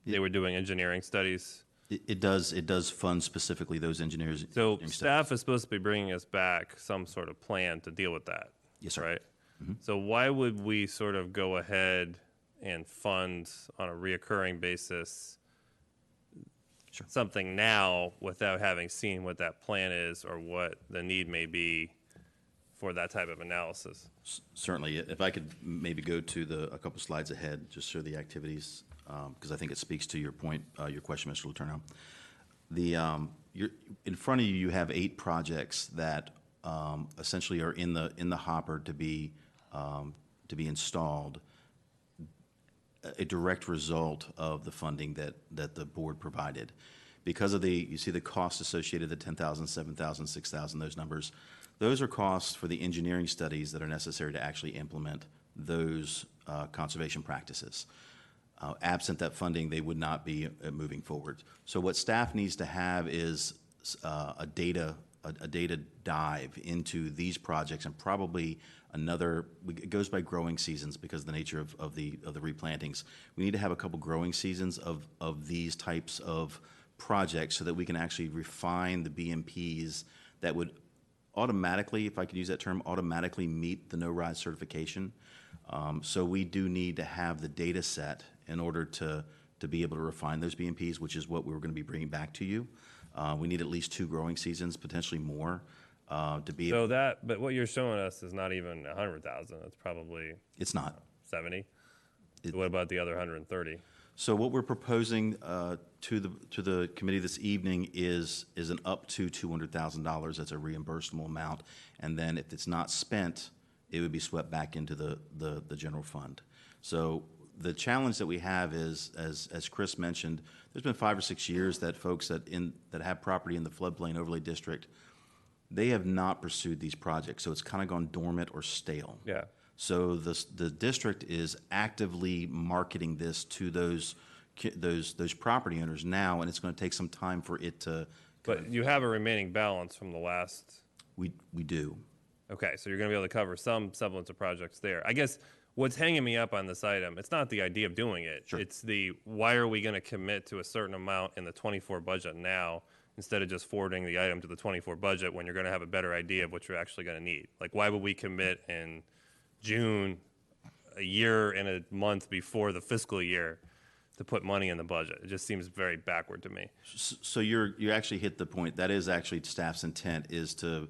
They were doing engineering studies. It does fund specifically those engineers. So staff is supposed to be bringing us back some sort of plan to deal with that. Yes, sir. Right? Mm-hmm. So why would we sort of go ahead and fund on a reoccurring basis something now without having seen what that plan is or what the need may be for that type of analysis? Certainly. If I could maybe go to a couple slides ahead, just show the activities, because I think it speaks to your point, your question, Mr. Letourneau. In front of you, you have 8 projects that essentially are in the hopper to be installed, a direct result of the funding that the board provided. Because of you see the costs associated, the 10,000, 7,000, 6,000, those numbers, those are costs for the engineering studies that are necessary to actually implement those conservation practices. Absent that funding, they would not be moving forward. So what staff needs to have is a data a data dive into these projects and probably another, it goes by growing seasons because of the nature of the replantings. We need to have a couple growing seasons of these types of projects so that we can actually refine the BMPs that would automatically, if I could use that term, automatically meet the no-rise certification. So we do need to have the data set in order to be able to refine those BMPs, which is what we're going to be bringing back to you. We need at least 2 growing seasons, potentially more, to be able. But what you're showing us is not even 100,000. It's probably. It's not. 70. So what about the other 130? So what we're proposing to the committee this evening is an up to $200,000. That's a reimbursable amount, and then if it's not spent, it would be swept back into the general fund. So the challenge that we have is, as Chris mentioned, there's been 5 or 6 years that folks that have property in the floodplain overlay district, they have not pursued these projects. So it's kind of gone dormant or stale. Yeah. So the district is actively marketing this to those property owners now, and it's going to take some time for it to. But you have a remaining balance from the last. We do. Okay, so you're going to be able to cover some semblance of projects there. I guess what's hanging me up on this item, it's not the idea of doing it. Sure. It's why are we going to commit to a certain amount in the 24 budget now instead of just forwarding the item to the 24 budget when you're going to have a better idea of what you're actually going to need? Like, why would we commit in June, a year and a month before the fiscal year, to put money in the budget? It just seems very backward to me. So you actually hit the point. That is actually staff's intent, is to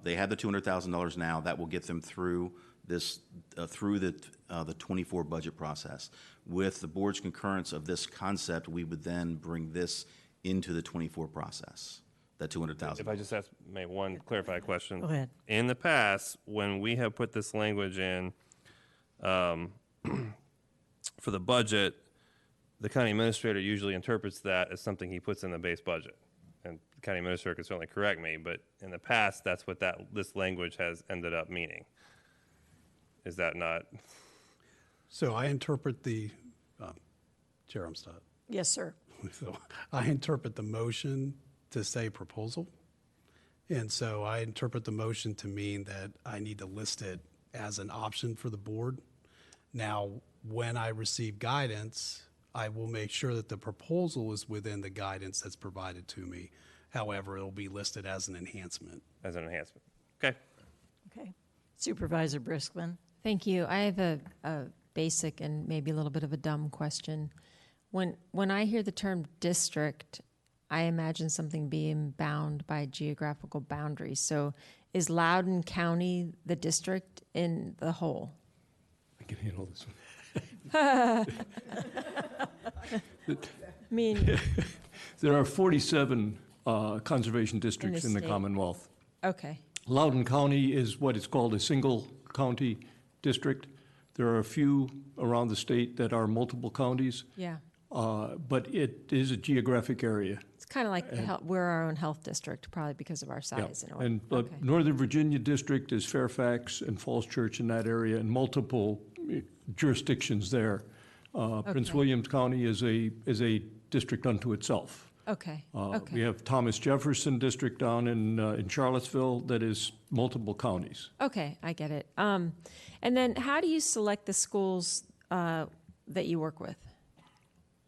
they have the $200,000 now. That will get them through this through the 24 budget process. With the board's concurrence of this concept, we would then bring this into the 24 process. That $200,000. If I just ask one clarifying question. Go ahead. In the past, when we have put this language in for the budget, the county administrator usually interprets that as something he puts in the base budget. And the county administrator can certainly correct me, but in the past, that's what this language has ended up meaning. Is that not? So I interpret the, Chair Umstattd. Yes, sir. So I interpret the motion to say proposal. And so I interpret the motion to mean that I need to list it as an option for the board. Now, when I receive guidance, I will make sure that the proposal is within the guidance that's provided to me. However, it'll be listed as an enhancement. As an enhancement. Okay. Okay. Supervisor Briskman. Thank you. I have a basic and maybe a little bit of a dumb question. When I hear the term district, I imagine something being bound by geographical boundaries. So is Loudon County the district in the whole? I can handle this one. I mean, There are 47 conservation districts in the state. Commonwealth. okay. Loudon County is what is called a single county district. There are a few around the state that are multiple counties, Yeah. but it is a geographic area. It's kind of like we're our own health district, probably because of our size in a way. And Okay. Northern Virginia District is Fairfax and Falls Church in that area, and multiple jurisdictions there. Prince Okay. William County is a district unto itself. Okay. We Okay. have Thomas Jefferson District down in Charlottesville that is multiple counties. Okay, I get it. And then how do you select the schools that you work with?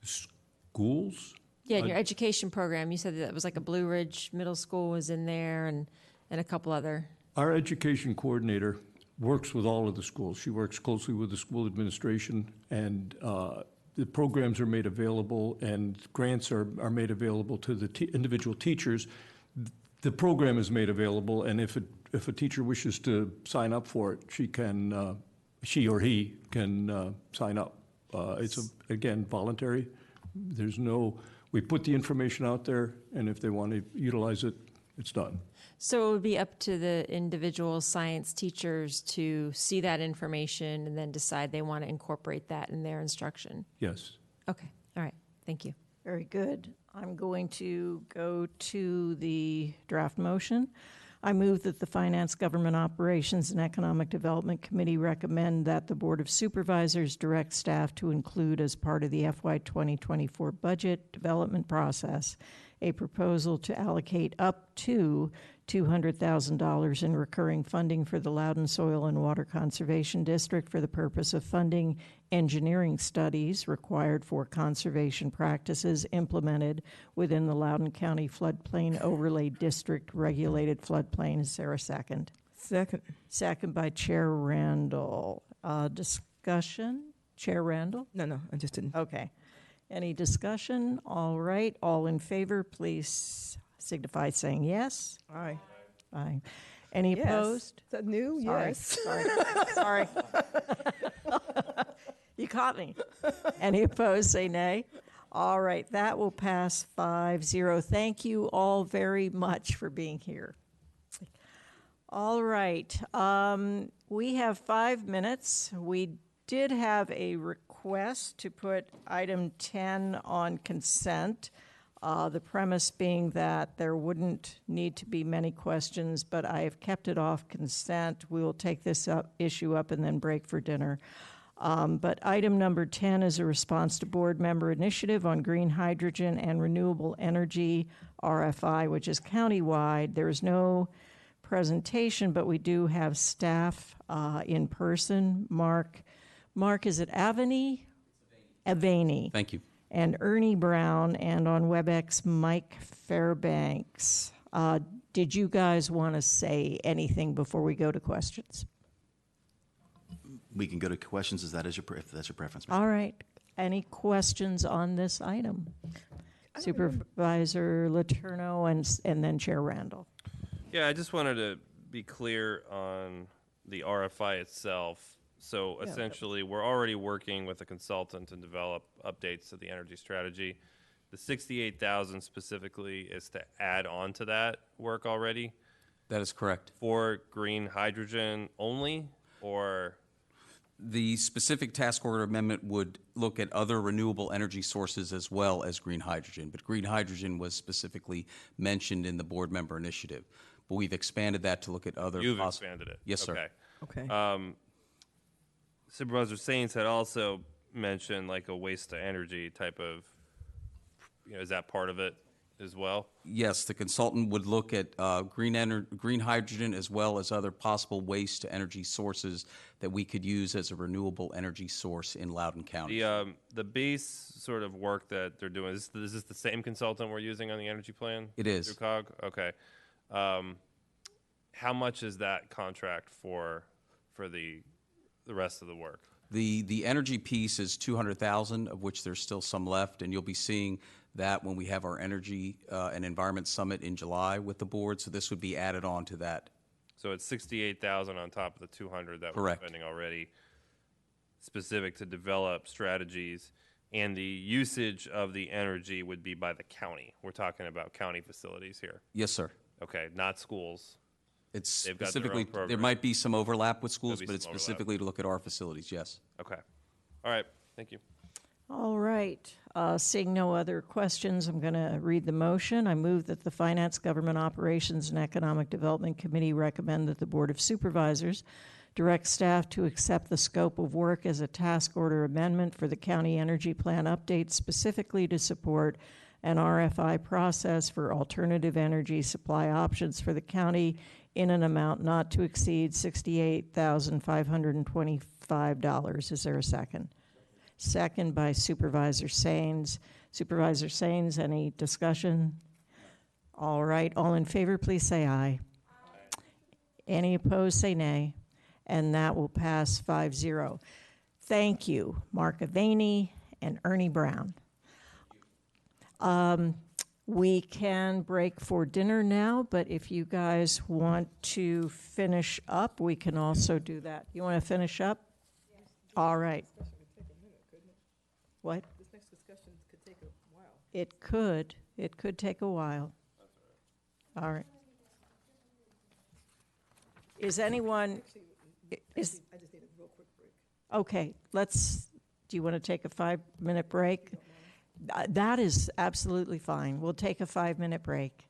Schools? Yeah, in your education program, you said that it was like a Blue Ridge Middle School was in there and a couple other. Our education coordinator works with all of the schools. She works closely with the school administration, and the programs are made available and grants are made available to the individual teachers. The program is made available, and if a teacher wishes to sign up for it, she or he can sign up. It's again voluntary. We put the information out there, and if they want to utilize it, it's done. So it would be up to the individual science teachers to see that information and then decide they want to incorporate that in their instruction. Yes. Okay, all right, thank you. Very good. I'm going to go to the draft motion. I move that the Finance, Government Operations, and Economic Development Committee recommend that the Board of Supervisors direct staff to include as part of the FY 2024 budget development process a proposal to allocate up to $200,000 in recurring funding for the Loudon Soil and Water Conservation District for the purpose of funding engineering studies required for conservation practices implemented within the Loudon County Floodplain Overlay District regulated floodplain. Is there a second? Second. Second by Chair Randall. Discussion? Chair Randall? No, I just didn't. Okay. Any discussion? All right. All in favor, please signify saying yes. Aye. Aye. Any Yes. opposed? Is that new? Sorry. Yes. Sorry. Sorry. You caught me. Any opposed, say nay. All right. That will pass 5-0. Thank you all very much for being here. All right. We have 5 minutes. We did have a request to put item 10 on consent. The premise being that there wouldn't need to be many questions, but I have kept it off consent. We will take this issue up and then break for dinner. But item number 10 is a response to board member initiative on green hydrogen and renewable energy, RFI, which is countywide. There is no presentation, but we do have staff in person. Mark, is it Avani? Avani. Thank you. And Ernie Brown, and on WebEx, Mike Fairbanks. Did you guys want to say anything before we go to questions? We can go to questions if that's your preference. Mr. All right. Any questions on this item? Supervisor Letourneau and then Chair Randall. Yeah, I just wanted to be clear on the RFI itself. So essentially, we're already working with a consultant to develop updates to the energy strategy. The 68,000 specifically is to add on to that work already. That is correct. For green hydrogen only, or? The specific task order amendment would look at other renewable energy sources as well as green hydrogen, but green hydrogen was specifically mentioned in the board member initiative. But we've expanded that to look at other. You've expanded it. Yes, sir. Okay. Supervisor Sainz had also mentioned like a waste to energy type of, is that part of it as well? Yes, the consultant would look at green hydrogen as well as other possible waste to energy sources that we could use as a renewable energy source in Loudon County. The base sort of work that they're doing, is this the same consultant we're using on the energy plan? It is. Through COG? Okay. How much is that contract for the rest of the work? The energy piece is $200,000, of which there's still some left, and you'll be seeing that when we have our energy and environment summit in July with the board. So this would be added on to that. So it's 68,000 on top of the 200 that Correct. we're spending already, specific to develop strategies, and the usage of the energy would be by the county. We're talking about county facilities here. Yes, sir. Okay, not schools. It's They've got their specifically, own program. there might be some overlap with schools, There'll be but it's some overlap. specifically to look at our facilities, yes. Okay. All right. Thank you. All right. Seeing no other questions, I'm going to read the motion. I move that the Finance, Government Operations, and Economic Development Committee recommend that the Board of Supervisors direct staff to accept the scope of work as a task order amendment for the county energy plan update, specifically to support an RFI process for alternative energy supply options for the county in an amount not to exceed $68,525. Is there a second? Second by Supervisor Sainz. Supervisor Sainz, any discussion? All right. All in favor, please say aye. Any opposed, say nay. And that will pass 5-0. Thank you, Mark Avani and Ernie Brown. We can break for dinner now, but if you guys want to finish up, we can also do that. You want to finish up? Yes. All right. What? This next discussion could take a while. It could. It could take a while. All right. Is anyone? I just need a real quick break. Okay. Do you want to take a 5-minute break? That is absolutely fine. We'll take a 5-minute break.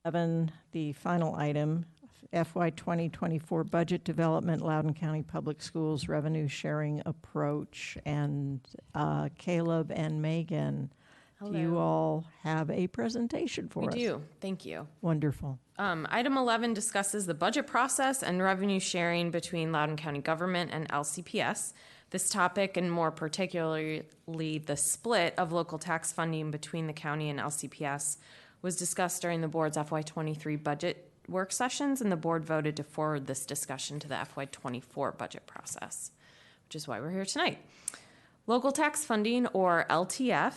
11, the final item, FY 2024 Budget Development, Loudoun County Public Schools Revenue Sharing Approach. And Caleb and Megan, do you Hello. all have a presentation for us? We do. Thank you. Wonderful. Item 11 discusses the budget process and revenue sharing between Loudoun County government and LCPS. This topic, and more particularly the split of local tax funding between the county and LCPS, was discussed during the board's FY23 budget work sessions, and the board voted to forward this discussion to the FY24 budget process, which is why we're here tonight. Local tax funding, or LTF,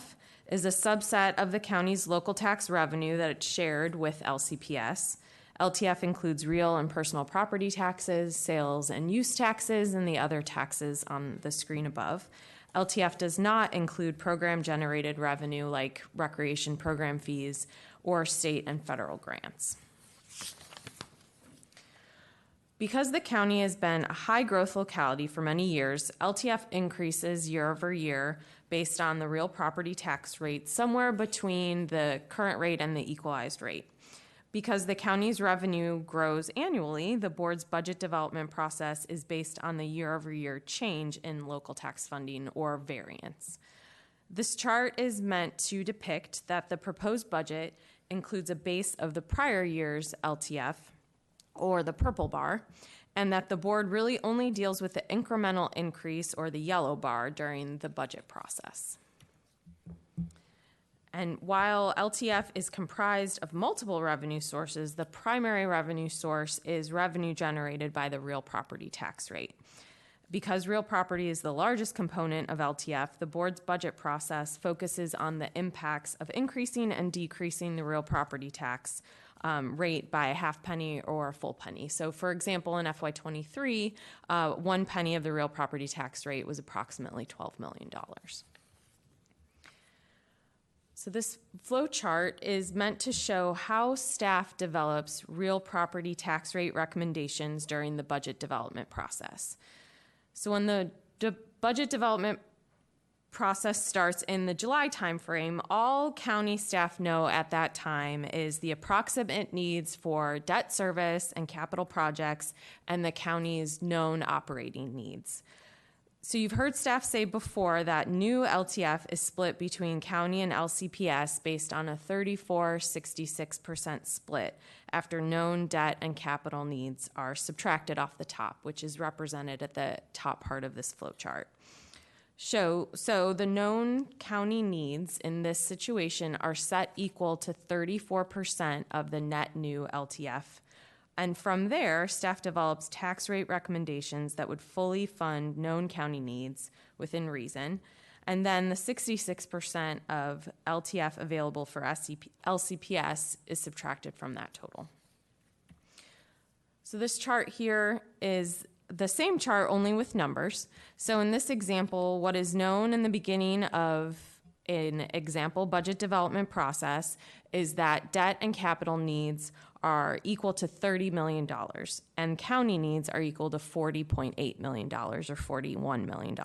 is a subset of the county's local tax revenue that it's shared with LCPS. LTF includes real and personal property taxes, sales and use taxes, and the other taxes on the screen above. LTF does not include program-generated revenue like recreation program fees or state and federal grants. Because the county has been a high-growth locality for many years, LTF increases year over year based on the real property tax rate somewhere between the current rate and the equalized rate. Because the county's revenue grows annually, the board's budget development process is based on the year-over-year change in local tax funding, or variance. This chart is meant to depict that the proposed budget includes a base of the prior year's LTF, or the purple bar, and that the board really only deals with the incremental increase, or the yellow bar, during the budget process. And while LTF is comprised of multiple revenue sources, the primary revenue source is revenue generated by the real property tax rate. Because real property is the largest component of LTF, the board's budget process focuses on the impacts of increasing and decreasing the real property tax rate by a half penny or a full penny. So for example, in FY23, 1 penny of the real property tax rate was approximately $12 million. So this flow chart is meant to show how staff develops real property tax rate recommendations during the budget development process. So when the budget development process starts in the July timeframe, all county staff know at that time is the approximate needs for debt service and capital projects and the county's known operating needs. So you've heard staff say before that new LTF is split between county and LCPS based on a 34-66% split after known debt and capital needs are subtracted off the top, which is represented at the top part of this flow chart. So the known county needs in this situation are set equal to 34% of the net new LTF. And from there, staff develops tax rate recommendations that would fully fund known county needs within reason. And then the 66% of LTF available for LCPS is subtracted from that total. So this chart here is the same chart, only with numbers. So in this example, what is known in the beginning of an example budget development process is that debt and capital needs are equal to $30 million, and county needs are equal to $40.8 million, or $41 million.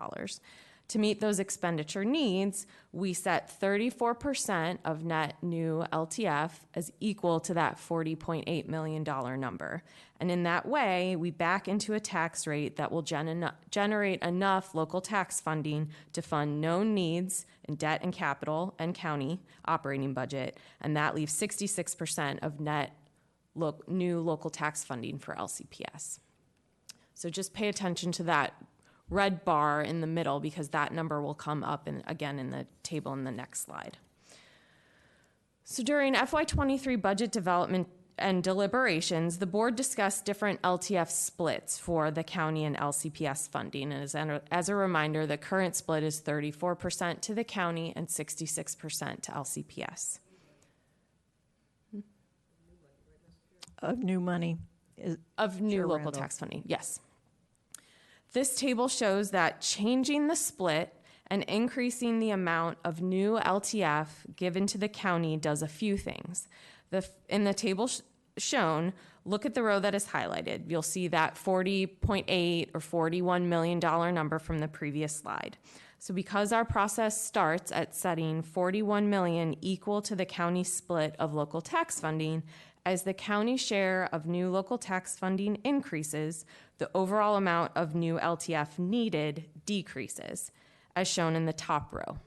To meet those expenditure needs, we set 34% of net new LTF as equal to that $40.8 million number. And in that way, we back into a tax rate that will generate enough local tax funding to fund known needs in debt and capital and county operating budget, and that leaves 66% of net new local tax funding for LCPS. So just pay attention to that red bar in the middle, because that number will come up again in the table in the next slide. So during FY23 budget development and deliberations, the board discussed different LTF splits for the county and LCPS funding. And as a reminder, the current split is 34% to the county and 66% to LCPS. Of new money. Of new Chair local Randall. tax funding, yes. This table shows that changing the split and increasing the amount of new LTF given to the county does a few things. In the table shown, look at the row that is highlighted. You'll see that $40.8 or $41 million number from the previous slide. So because our process starts at setting $41 million equal to the county split of local tax funding, As the county share of new local tax funding increases, the overall amount of new LTF needed decreases, as shown in the top row.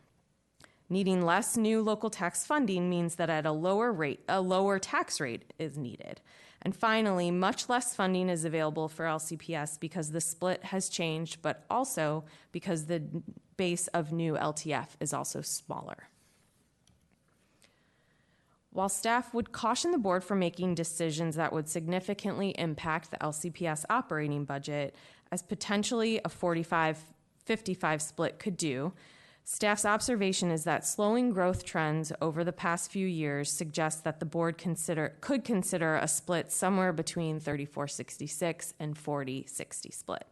Needing less new local tax funding means that at a lower tax rate is needed. And finally, much less funding is available for LCPS because the split has changed, but also because the base of new LTF is also smaller. While staff would caution the board from making decisions that would significantly impact the LCPS operating budget, as potentially a 45-55 split could do, staff's observation is that slowing growth trends over the past few years suggest that the board could consider a split somewhere between 34-66 and 40-60 split.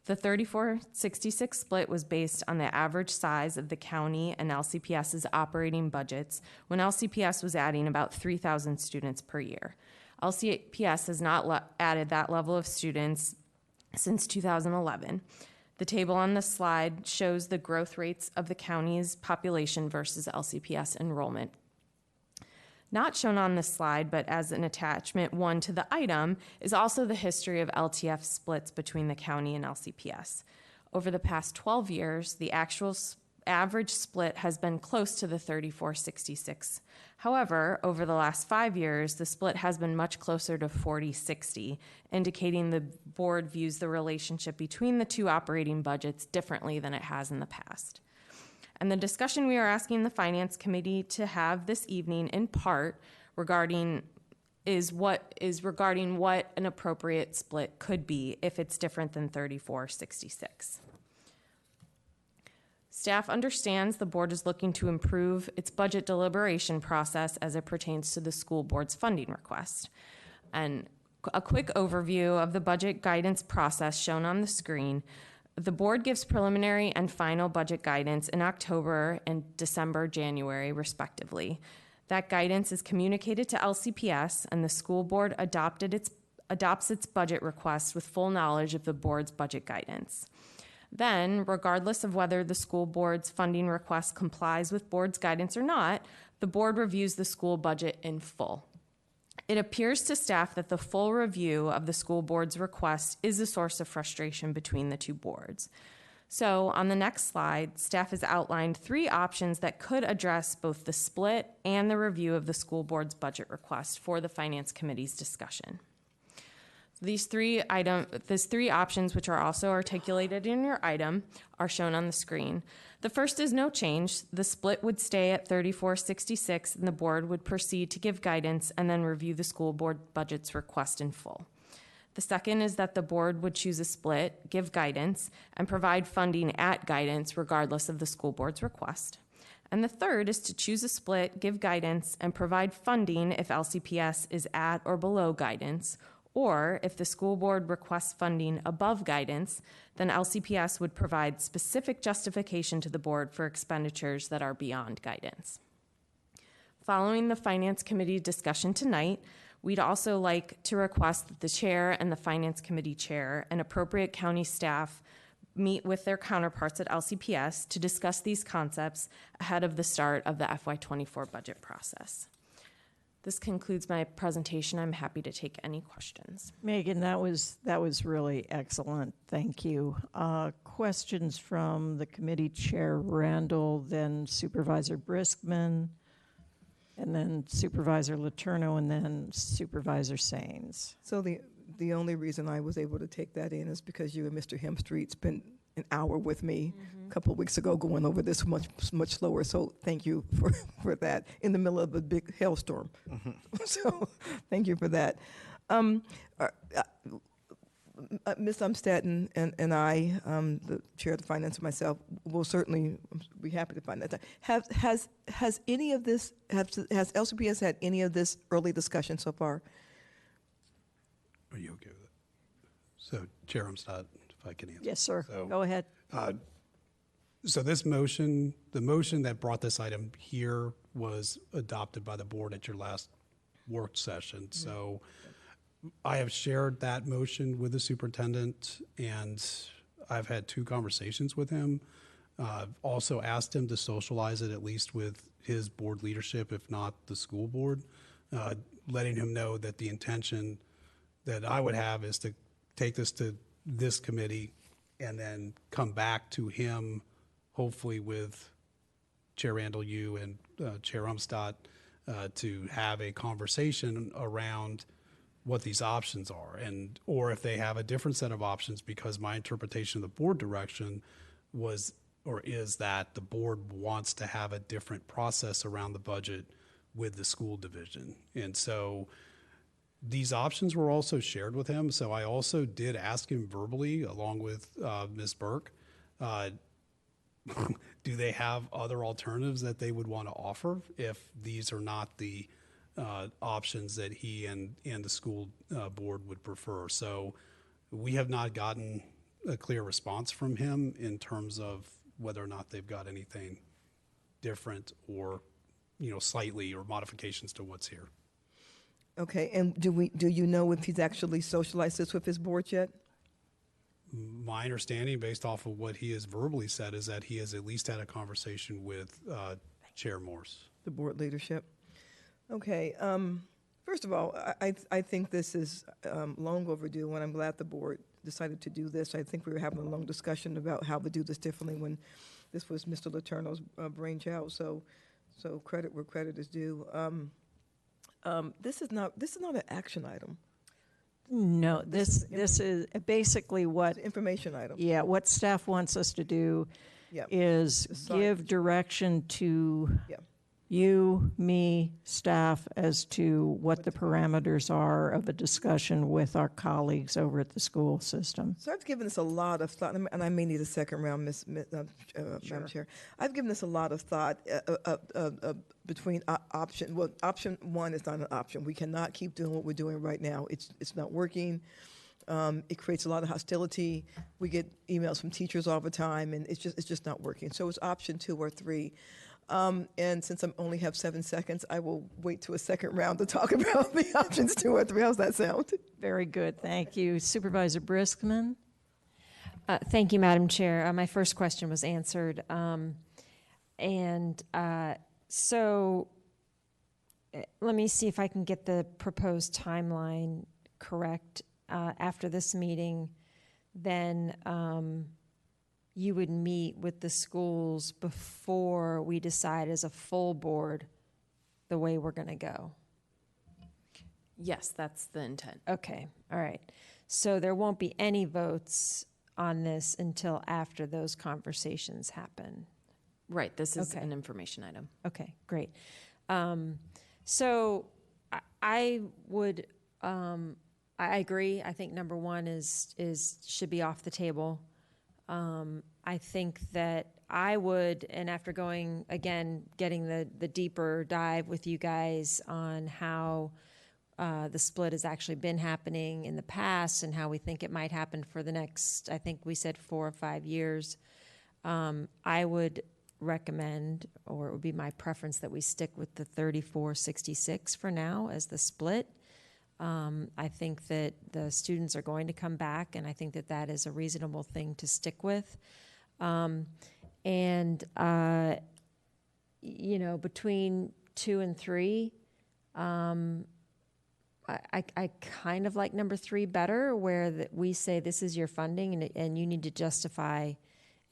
The 34-66 split was based on the average size of the county and LCPS's operating budgets when LCPS was adding about 3,000 students per year. LCPS has not added that level of students since 2011. The table on this slide shows the growth rates of the county's population versus LCPS enrollment. Not shown on this slide, but as an attachment 1 to the item, is also the history of LTF splits between the county and LCPS. Over the past 12 years, the actual average split has been close to the 34-66. However, over the last 5 years, the split has been much closer to 40-60, indicating the board views the relationship between the two operating budgets differently than it has in the past. And the discussion we are asking the Finance Committee to have this evening, in part, regarding what an appropriate split could be if it's different than 34-66. Staff understands the board is looking to improve its budget deliberation process as it pertains to the school board's funding request. And a quick overview of the budget guidance process shown on the screen. The board gives preliminary and final budget guidance in October and December, January, respectively. That guidance is communicated to LCPS, and the school board adopts its budget request with full knowledge of the board's budget guidance. Then, regardless of whether the school board's funding request complies with board's guidance or not, the board reviews the school budget in full. It appears to staff that the full review of the school board's request is a source of frustration between the two boards. So on the next slide, staff has outlined 3 options that could address both the split and the review of the school board's budget request for the Finance Committee's discussion. These three options, which are also articulated in your item, are shown on the screen. The first is no change. The split would stay at 34-66, and the board would proceed to give guidance and then review the school board budget's request in full. The second is that the board would choose a split, give guidance, and provide funding at guidance regardless of the school board's request. And the third is to choose a split, give guidance, and provide funding if LCPS is at or below guidance, or if the school board requests funding above guidance, then LCPS would provide specific justification to the board for expenditures that are beyond guidance. Following the Finance Committee discussion tonight, we'd also like to request that the chair and the Finance Committee chair and appropriate county staff meet with their counterparts at LCPS to discuss these concepts ahead of the start of the FY24 budget process. This concludes my presentation. I'm happy to take any questions. Megan, that was really excellent. Thank you. Questions from the committee chair, Randall, then Supervisor Briskman, and then Supervisor Letourneau, and then Supervisor Saines. So the only reason I was able to take that in is because you and Mr. Hemstreet spent an hour with me a couple of weeks ago going over this much slower. So thank you for that in the middle of a big hailstorm. So thank you for that. Ms. Umstead and I, the chair of the finance and myself, will certainly be happy to find that time. Has any of this, has LCPS had any of this early discussion so far? Are you okay with it? So Chair Umstead, if I can answer. Yes, sir. So, go ahead. So this motion, the motion that brought this item here was adopted by the board at your last work session. Mm-hmm. So I have shared that motion with the superintendent, and I've had 2 conversations with him. I've also asked him to socialize it at least with his board leadership, if not the school board. letting him know that the intention that I would have is to take this to this committee and then come back to him, hopefully with Chair Randall, you and Chair Umstadt, to have a conversation around what these options are, and or if they have a different set of options, because my interpretation of the board direction was or is that the board wants to have a different process around the budget with the school division. And so these options were also shared with him. So I also did ask him verbally, along with Ms. Burke, do they have other alternatives that they would want to offer if these are not the options that he and the school board would prefer? So we have not gotten a clear response from him in terms of whether or not they've got anything different or, slightly or modifications to what's here. Okay, and do you know if he's actually socialized this with his board yet? My understanding, based off of what he has verbally said, is that he has at least had a conversation with Chair Morse. The board leadership? Okay, first of all, I think this is long overdue, and I'm glad the board decided to do this. I think we were having a long discussion about how to do this differently when this was Mr. Letourneau's brainchild, so credit where credit is due. This is not an action item. No, this is basically what information item. Yeah, what staff wants us to do is give direction to you, me, staff as to what the parameters are of a discussion with our colleagues over at the school system. So I've given this a lot of thought, and I may need a second round, Madam Chair. I've given this a lot of thought between option. Well, option one is not an option. We cannot keep doing what we're doing right now. It's not working. It creates a lot of hostility. We get emails from teachers all the time, and it's just not working. So it's option 2 or 3. And since I only have 7 seconds, I will wait to a second round to talk about the options 2 or 3. How's that sound? Very good, thank you. Supervisor Briskman? Thank you, Madam Chair. My first question was answered. So let me see if I can get the proposed timeline correct. After this meeting, then you would meet with the schools before we decide as a full board the way we're going to go. Yes, that's the intent. Okay, all right. So there won't be any votes on this until after those conversations happen. Right, this is an information item. Okay, great. So I would, I agree. I think number one should be off the table. I think that I would, and after going, again, getting the deeper dive with you guys on how the split has actually been happening in the past and how we think it might happen for the next, I think we said 4 or 5 years, I would recommend, or it would be my preference, that we stick with the 3466 for now as the split. I think that the students are going to come back, and I think that that is a reasonable thing to stick with. Between 2 and 3, I kind of like number 3 better, where we say this is your funding, and you need to justify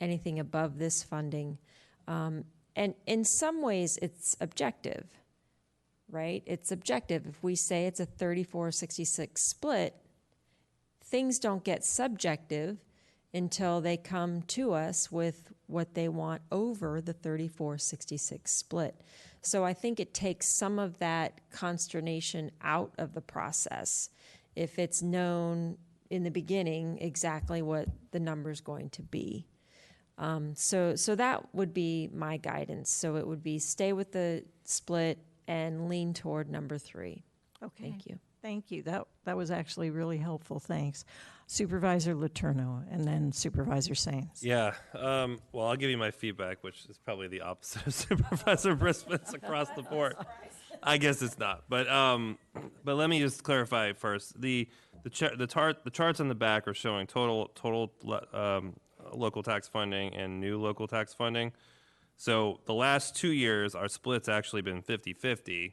anything above this funding. And in some ways, it's objective. Right? It's objective. If we say it's a 34-66 split, things don't get subjective until they come to us with what they want over the 34-66 split. So I think it takes some of that consternation out of the process if it's known in the beginning exactly what the number is going to be. So that would be my guidance. So it would be stay with the split and lean toward number 3. Okay. Thank you. Thank you. That was actually really helpful. Thanks. Supervisor Letourneau and then Supervisor Sains. Yeah. Well, I'll give you my feedback, which is probably the opposite of Supervisor Briskman's across the board. I guess it's not. But let me just clarify first. The charts on the back are showing total local tax funding and new local tax funding. So the last 2 years, our split's actually been 50-50,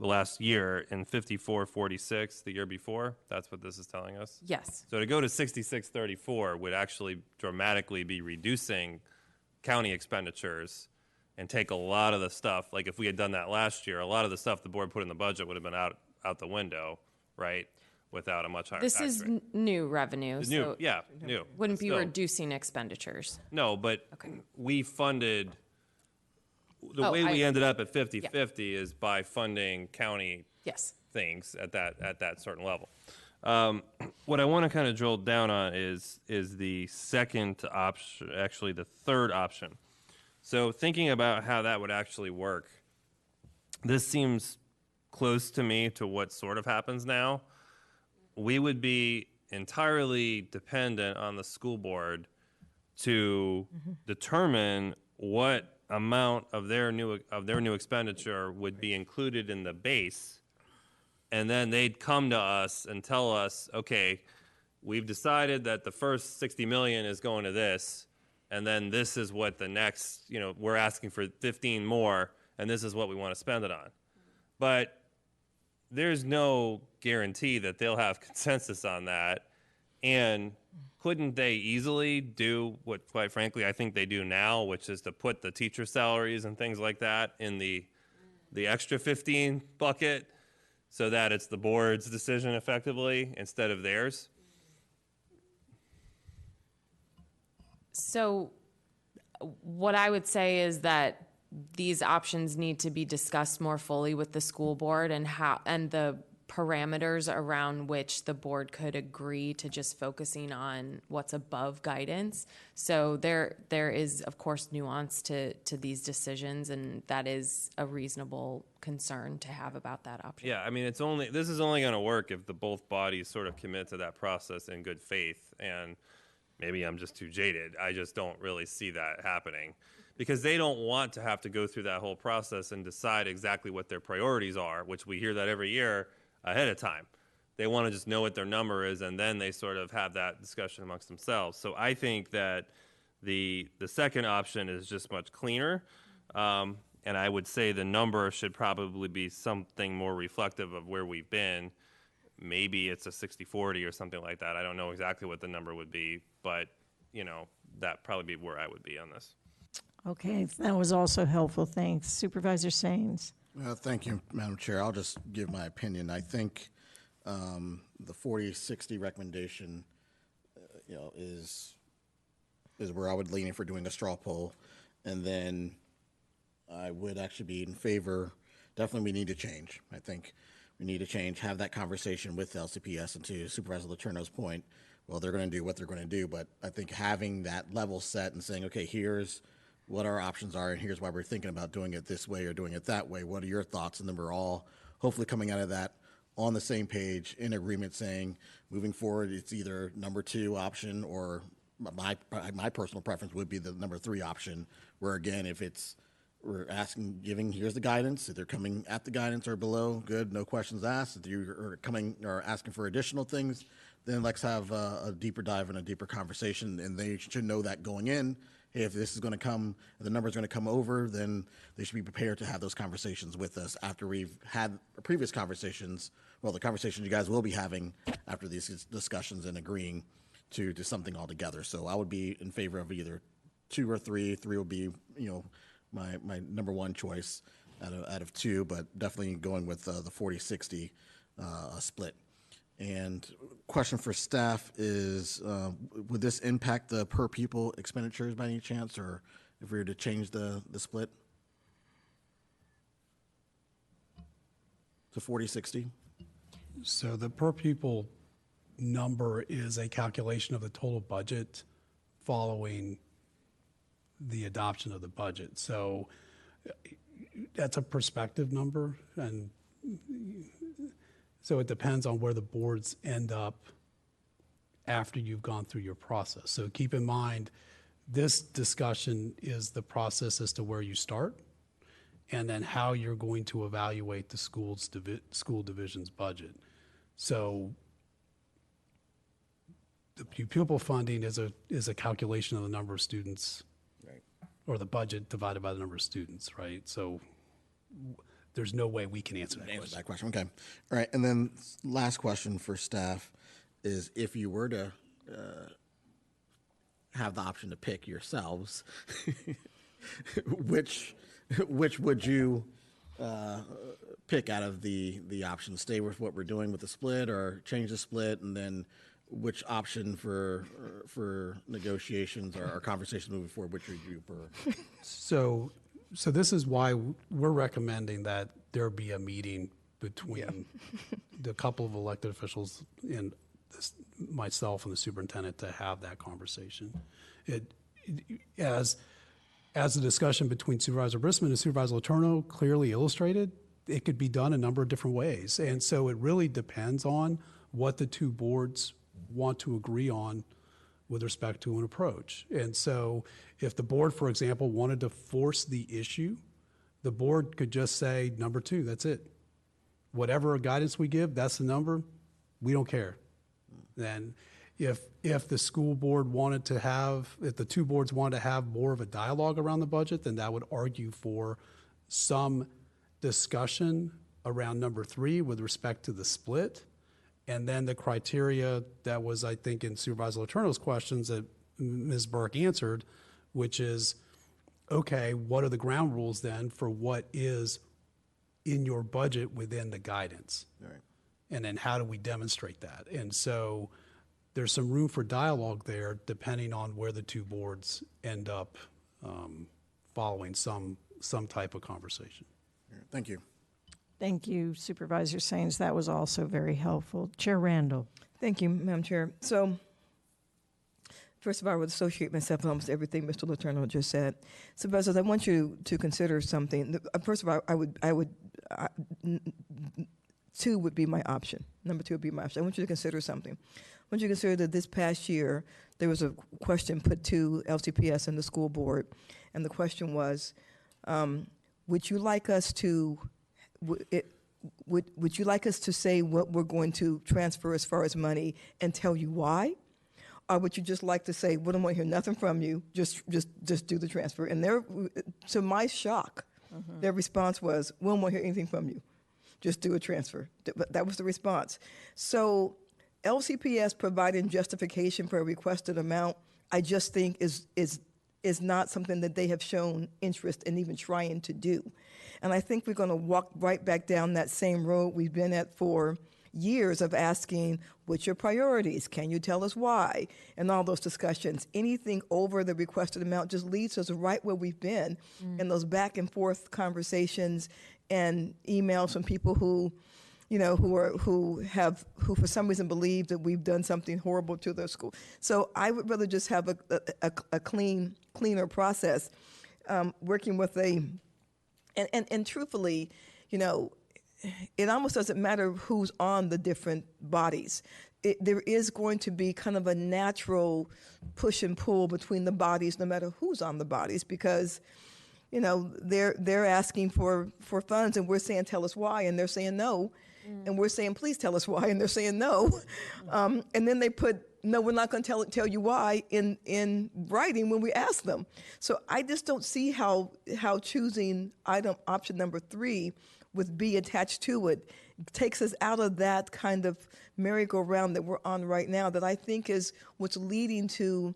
the last year in 5446 the year before. That's what this is telling us. Yes. So to go to 6634 would actually dramatically be reducing county expenditures and take a lot of the stuff. Like if we had done that last year, a lot of the stuff the board put in the budget would have been out the window, right? Without a much higher This tax is rate. new revenue. So New. wouldn't But be still. reducing expenditures. No, but we funded, the Oh, way we I- ended up at 50/50 is by funding county Yes. things at that certain level. What I want to kind of drill down on is the second option, actually the third option. So thinking about how that would actually work, this seems close to me to what sort of happens now. We would be entirely dependent on the school board to determine what amount of their new expenditure would be included in the base, and then they'd come to us and tell us, okay, we've decided that the first 60 million is going to this, and then this is what the next, we're asking for 15 more, and this is what we want to spend it on. But there's no guarantee that they'll have consensus on that. And couldn't they easily do what, quite frankly, I think they do now, which is to put the teacher salaries and things like that in the extra 15 bucket so that it's the board's decision effectively instead of theirs? So what I would say is that these options need to be discussed more fully with the school board and the parameters around which the board could agree to just focusing on what's above guidance. So there is, of course, nuance to these decisions, and that is a reasonable concern to have about that option. Yeah, I mean, this is only going to work if the both bodies sort of commit to that process in good faith. And maybe I'm just too jaded. I just don't really see that happening because they don't want to have to go through that whole process and decide exactly what their priorities are, which we hear that every year ahead of time. They want to just know what their number is, and then they sort of have that discussion amongst themselves. So I think that the second option is just much cleaner, and I would say the number should probably be something more reflective of where we've been. Maybe it's a 60-40 or something like that. I don't know exactly what the number would be, but that probably be where I would be on this. Okay, that was also helpful. Thanks. Supervisor Sains. Thank you, Madam Chair. I'll just give my opinion. I think the 40-60 recommendation, is where I would lean in for doing a straw poll, and then I would actually be in favor. Definitely, we need to change. I think we need to change. Have that conversation with LCPS, and to Supervisor Letourneau's point, well, they're going to do what they're going to do, but I think having that level set and saying, okay, here's what our options are, and here's why we're thinking about doing it this way or doing it that way. What are your thoughts? And then we're all hopefully coming out of that on the same page, in agreement, saying moving forward, it's either number 2 option, or my personal preference would be the number 3 option, where again, if we're giving, here's the guidance. If they're coming at the guidance or below, good, no questions asked. If you are coming or asking for additional things, then let's have a deeper dive and a deeper conversation, and they should know that going in. If this is going to come, if the number is going to come over, then they should be prepared to have those conversations with us after we've had previous conversations. Well, the conversations you guys will be having after these discussions and agreeing to something altogether. So I would be in favor of either 2 or 3. 3 would be, my number 1 choice out of 2, but definitely going with the 40-60 split. And question for staff is, would this impact the per pupil expenditures by any chance, or if we were to change the split to 40-60? So the per pupil number is a calculation of the total budget following the adoption of the budget. So that's a prospective number, and so it depends on where the boards end up after you've gone through your process. So keep in mind, this discussion is the process as to where you start and then how you're going to evaluate the school division's budget. So the pupil funding is a calculation of the number of students, right, or the budget divided by the number of students, right? So there's no way we can answer that Answer question. that question. Okay. All right. And then last question for staff is, if you were to have the option to pick yourselves, which would you pick out of the options? Stay with what we're doing with the split, or change the split? And then which option for negotiations or conversations moving forward, which would you prefer? So this is why we're recommending that there be a meeting between the couple of elected officials and myself and the superintendent to have that conversation. As the discussion between Supervisor Brisman and Supervisor Letourneau clearly illustrated, it could be done a number of different ways. And so it really depends on what the two boards want to agree on with respect to an approach. And so if the board, for example, wanted to force the issue, the board could just say, number 2, that's it. Whatever guidance we give, that's the number. We don't care. Then if the school board wanted to have, if the two boards wanted to have more of a dialogue around the budget, then that would argue for some discussion around number 3 with respect to the split. And then the criteria that was, I think, in Supervisor Letourneau's questions that Ms. Burke answered, which is, okay, what are the ground rules then for what is in your budget within the guidance? All right. And then how do we demonstrate that? And so there's some room for dialogue there, depending on where the two boards end up following some type of conversation. All right. Thank you. Thank you, Supervisor Sains. That was also very helpful. Chair Randall. Thank you, Madam Chair. So, first of all, I would associate myself with almost everything Mr. Letourneau just said. Supervisors, I want you to consider something. First of all, I would 2 would be my option. Number 2 would be my option. I want you to consider something. I want you to consider that this past year, there was a question put to LCPS and the school board, and the question was, would you like us to would you like us to say what we're going to transfer as far as money and tell you why? Or would you just like to say, we don't want to hear nothing from you, just do the transfer? And to my shock, their response was, we don't want to hear anything from you, just do a transfer. That was the response. So LCPS providing justification for a requested amount, I just think is not something that they have shown interest in even trying to do. And I think we're going to walk right back down that same road we've been at for years of asking, what's your priorities? Can you tell us why? And all those discussions. Anything over the requested amount just leads us right where we've been in those back and forth conversations and emails from people who for some reason believe that we've done something horrible to their school. So I would rather just have a cleaner process, working with and truthfully, it almost doesn't matter who's on the different bodies. There is going to be kind of a natural push and pull between the bodies, no matter who's on the bodies, because they're asking for funds, and we're saying, tell us why, and they're saying no. And we're saying, please tell us why, and they're saying no. And then they put, no, we're not going to tell you why in writing when we ask them. So I just don't see how choosing option number 3 with B attached to it takes us out of that kind of merry-go-round that we're on right now, that I think is what's leading to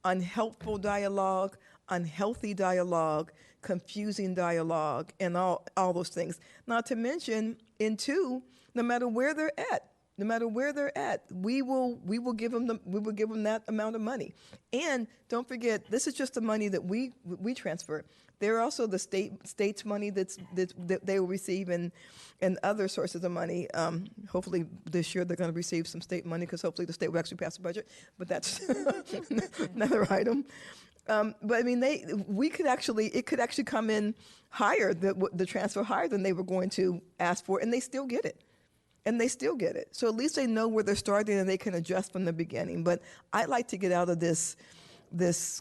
unhelpful dialogue, unhealthy dialogue, confusing dialogue, and all those things. Not to mention, in 2, no matter where they're at, we will give them that amount of money. And don't forget, this is just the money that we transfer. There are also the state's money that they will receive, and other sources of money. Hopefully this year they're going to receive some state money, because hopefully the state will actually pass a budget. But that's another item. But I mean, it could actually come in higher, the transfer higher than they were going to ask for, and they still get it. So at least they know where they're starting, and they can adjust from the beginning. But I'd like to get out of this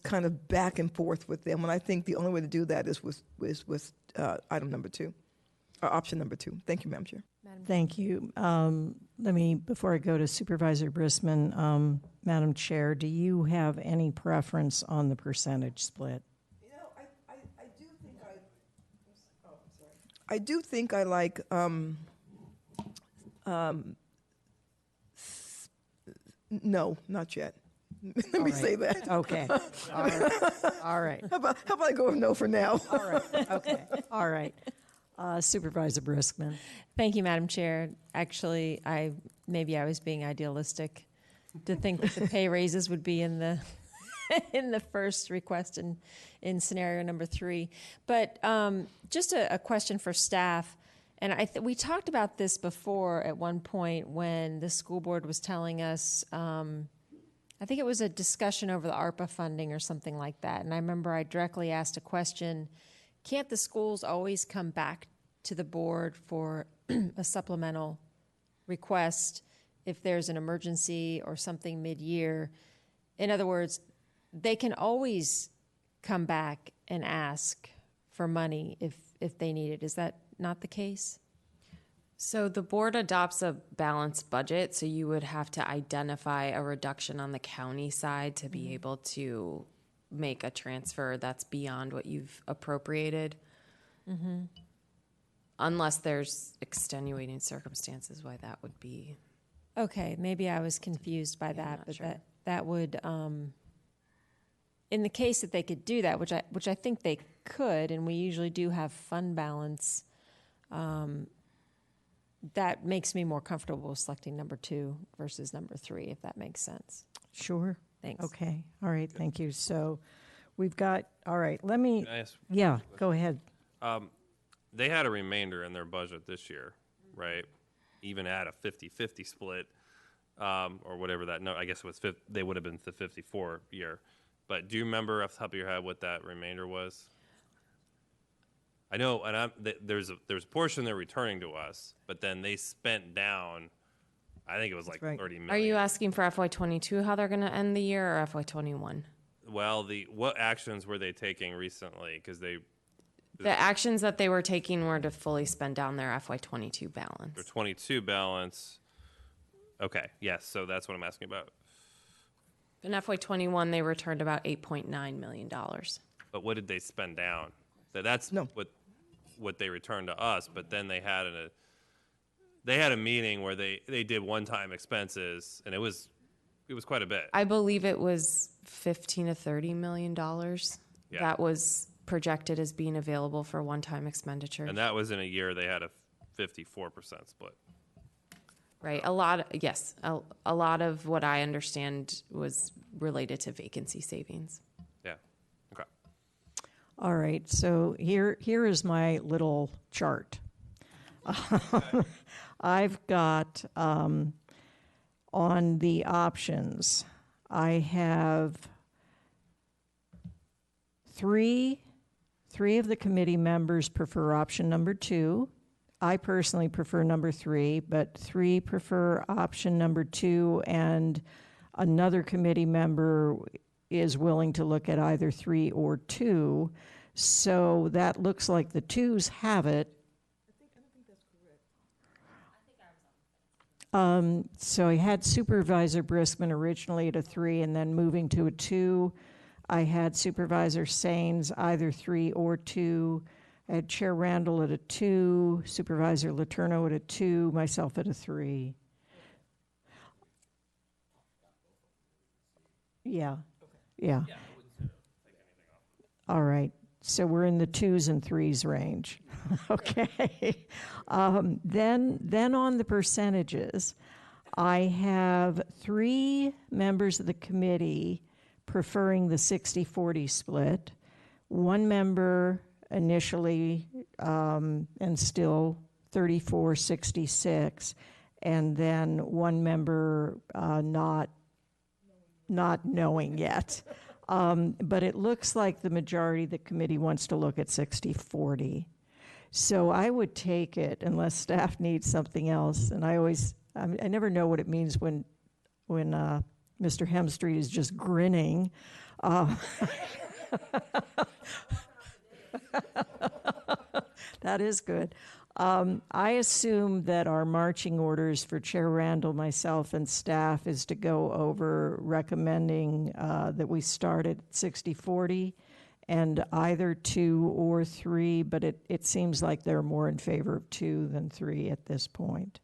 kind of back and forth with them, and I think the only way to do that is with item number 2, or option number 2. Thank you, Madam Chair. Thank you. Before I go to Supervisor Brisman, Madam Chair, do you have any preference on the percentage split? I do think I like no, not yet. Let me say that. Okay. All right. All right. How about I go with no for now? All right. Okay. All right. Supervisor Briskman. Thank you, Madam Chair. Actually, maybe I was being idealistic to think that the pay raises would be in the in the first request in scenario number 3. But just a question for staff. And we talked about this before at one point when the school board was telling us, I think it was a discussion over the ARPA funding or something like that. And I remember I directly asked a question, can't the schools always come back to the board for a supplemental request if there's an emergency or something mid-year? In other words, they can always come back and ask for money if they need it. Is that not the case? So the board adopts a balanced budget, so you would have to identify a reduction on the county side to be able to make a transfer that's beyond what you've appropriated. Unless there's extenuating circumstances why that would be. Okay, maybe I was confused by that, but sure. that would, in the case that they could do that, which I think they could, and we usually do have fund balance, that makes me more comfortable selecting number 2 versus number 3, if that makes sense. Sure. Thanks. Okay. All right. Thank you. So we've got, all right, let me, Can I ask yeah, go ahead. They had a remainder in their budget this year, right? Even at a 50-50 split, or whatever that, no, I guess it was, they would have been the 54 year. But do you remember off the top of your head what that remainder was? I know, and there's a portion they're returning to us, but then they spent down, I think it was like 30 million. Are you asking for FY22 how they're going to end the year, or FY21? Well, what actions were they taking recently? Because the actions that they were taking were to fully spend down their FY22 balance. Their 22 balance. Okay, yes, so that's what I'm asking about. In FY21, they returned about $8.9 million. But what did they spend down? That's what they returned to us. But then they had a meeting where they did one-time expenses, and it was quite a bit. I believe it was $15 to $30 million. Yeah. That was projected as being available for one-time expenditures. And that was in a year they had a 54% split. Right. A lot of what I understand was related to vacancy savings. Yeah. Okay. All right. So here is my little chart. I've got on the options, I have three of the committee members prefer option number 2. I personally prefer number 3, but 3 prefer option number 2, and another committee member is willing to look at either 3 or 2. So that looks like the 2s have it. I don't think that's correct. So I had Supervisor Briskman originally at a 3 and then moving to a 2. I had Supervisor Saines either 3 or 2. I had Chair Randall at a 2, Supervisor Letourneau at a 2, myself at a 3. Yeah. Yeah. All right. So we're in the 2s and 3s range. Okay. Then on the percentages, I have 3 members of the committee preferring the 60-40 split, 1 member initially and still 34-66, and then 1 member not knowing yet. But it looks like the majority of the committee wants to look at 60-40. So I would take it unless staff needs something else. And I never know what it means when Mr. Hemstreet is just grinning. That is good. I assume that our marching orders for Chair Randall, myself, and staff is to go over recommending that we start at 60-40 and either 2 or 3, but it seems like they're more in favor of 2 than 3 at this point.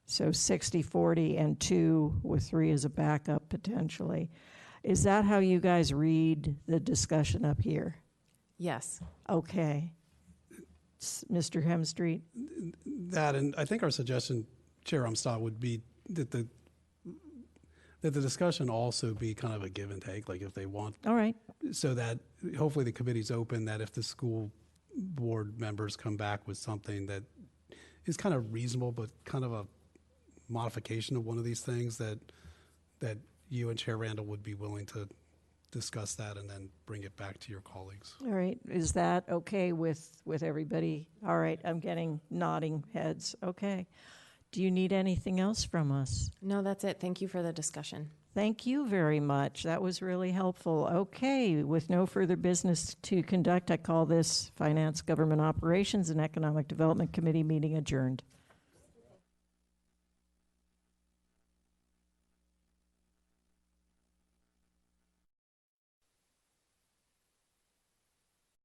So 60-40 and 2 with 3 as a backup potentially. Is that how you guys read the discussion up here? Yes. Okay. Mr. Hemstreet? That, and I think our suggestion, Chair Umstattd, would be that the discussion also be kind of a give and take, like if they want. All right. So that hopefully the committee's open, that if the school board members come back with something that is kind of reasonable, but kind of a modification of one of these things, that you and Chair Randall would be willing to discuss that and then bring it back to your colleagues. All right. Is that okay with everybody? All right. I'm getting nodding heads. Okay. Do you need anything else from us? No, that's it. Thank you for the discussion. Thank you very much. That was really helpful. Okay, with no further business to conduct, I call this Finance, Government Operations, and Economic Development Committee meeting adjourned.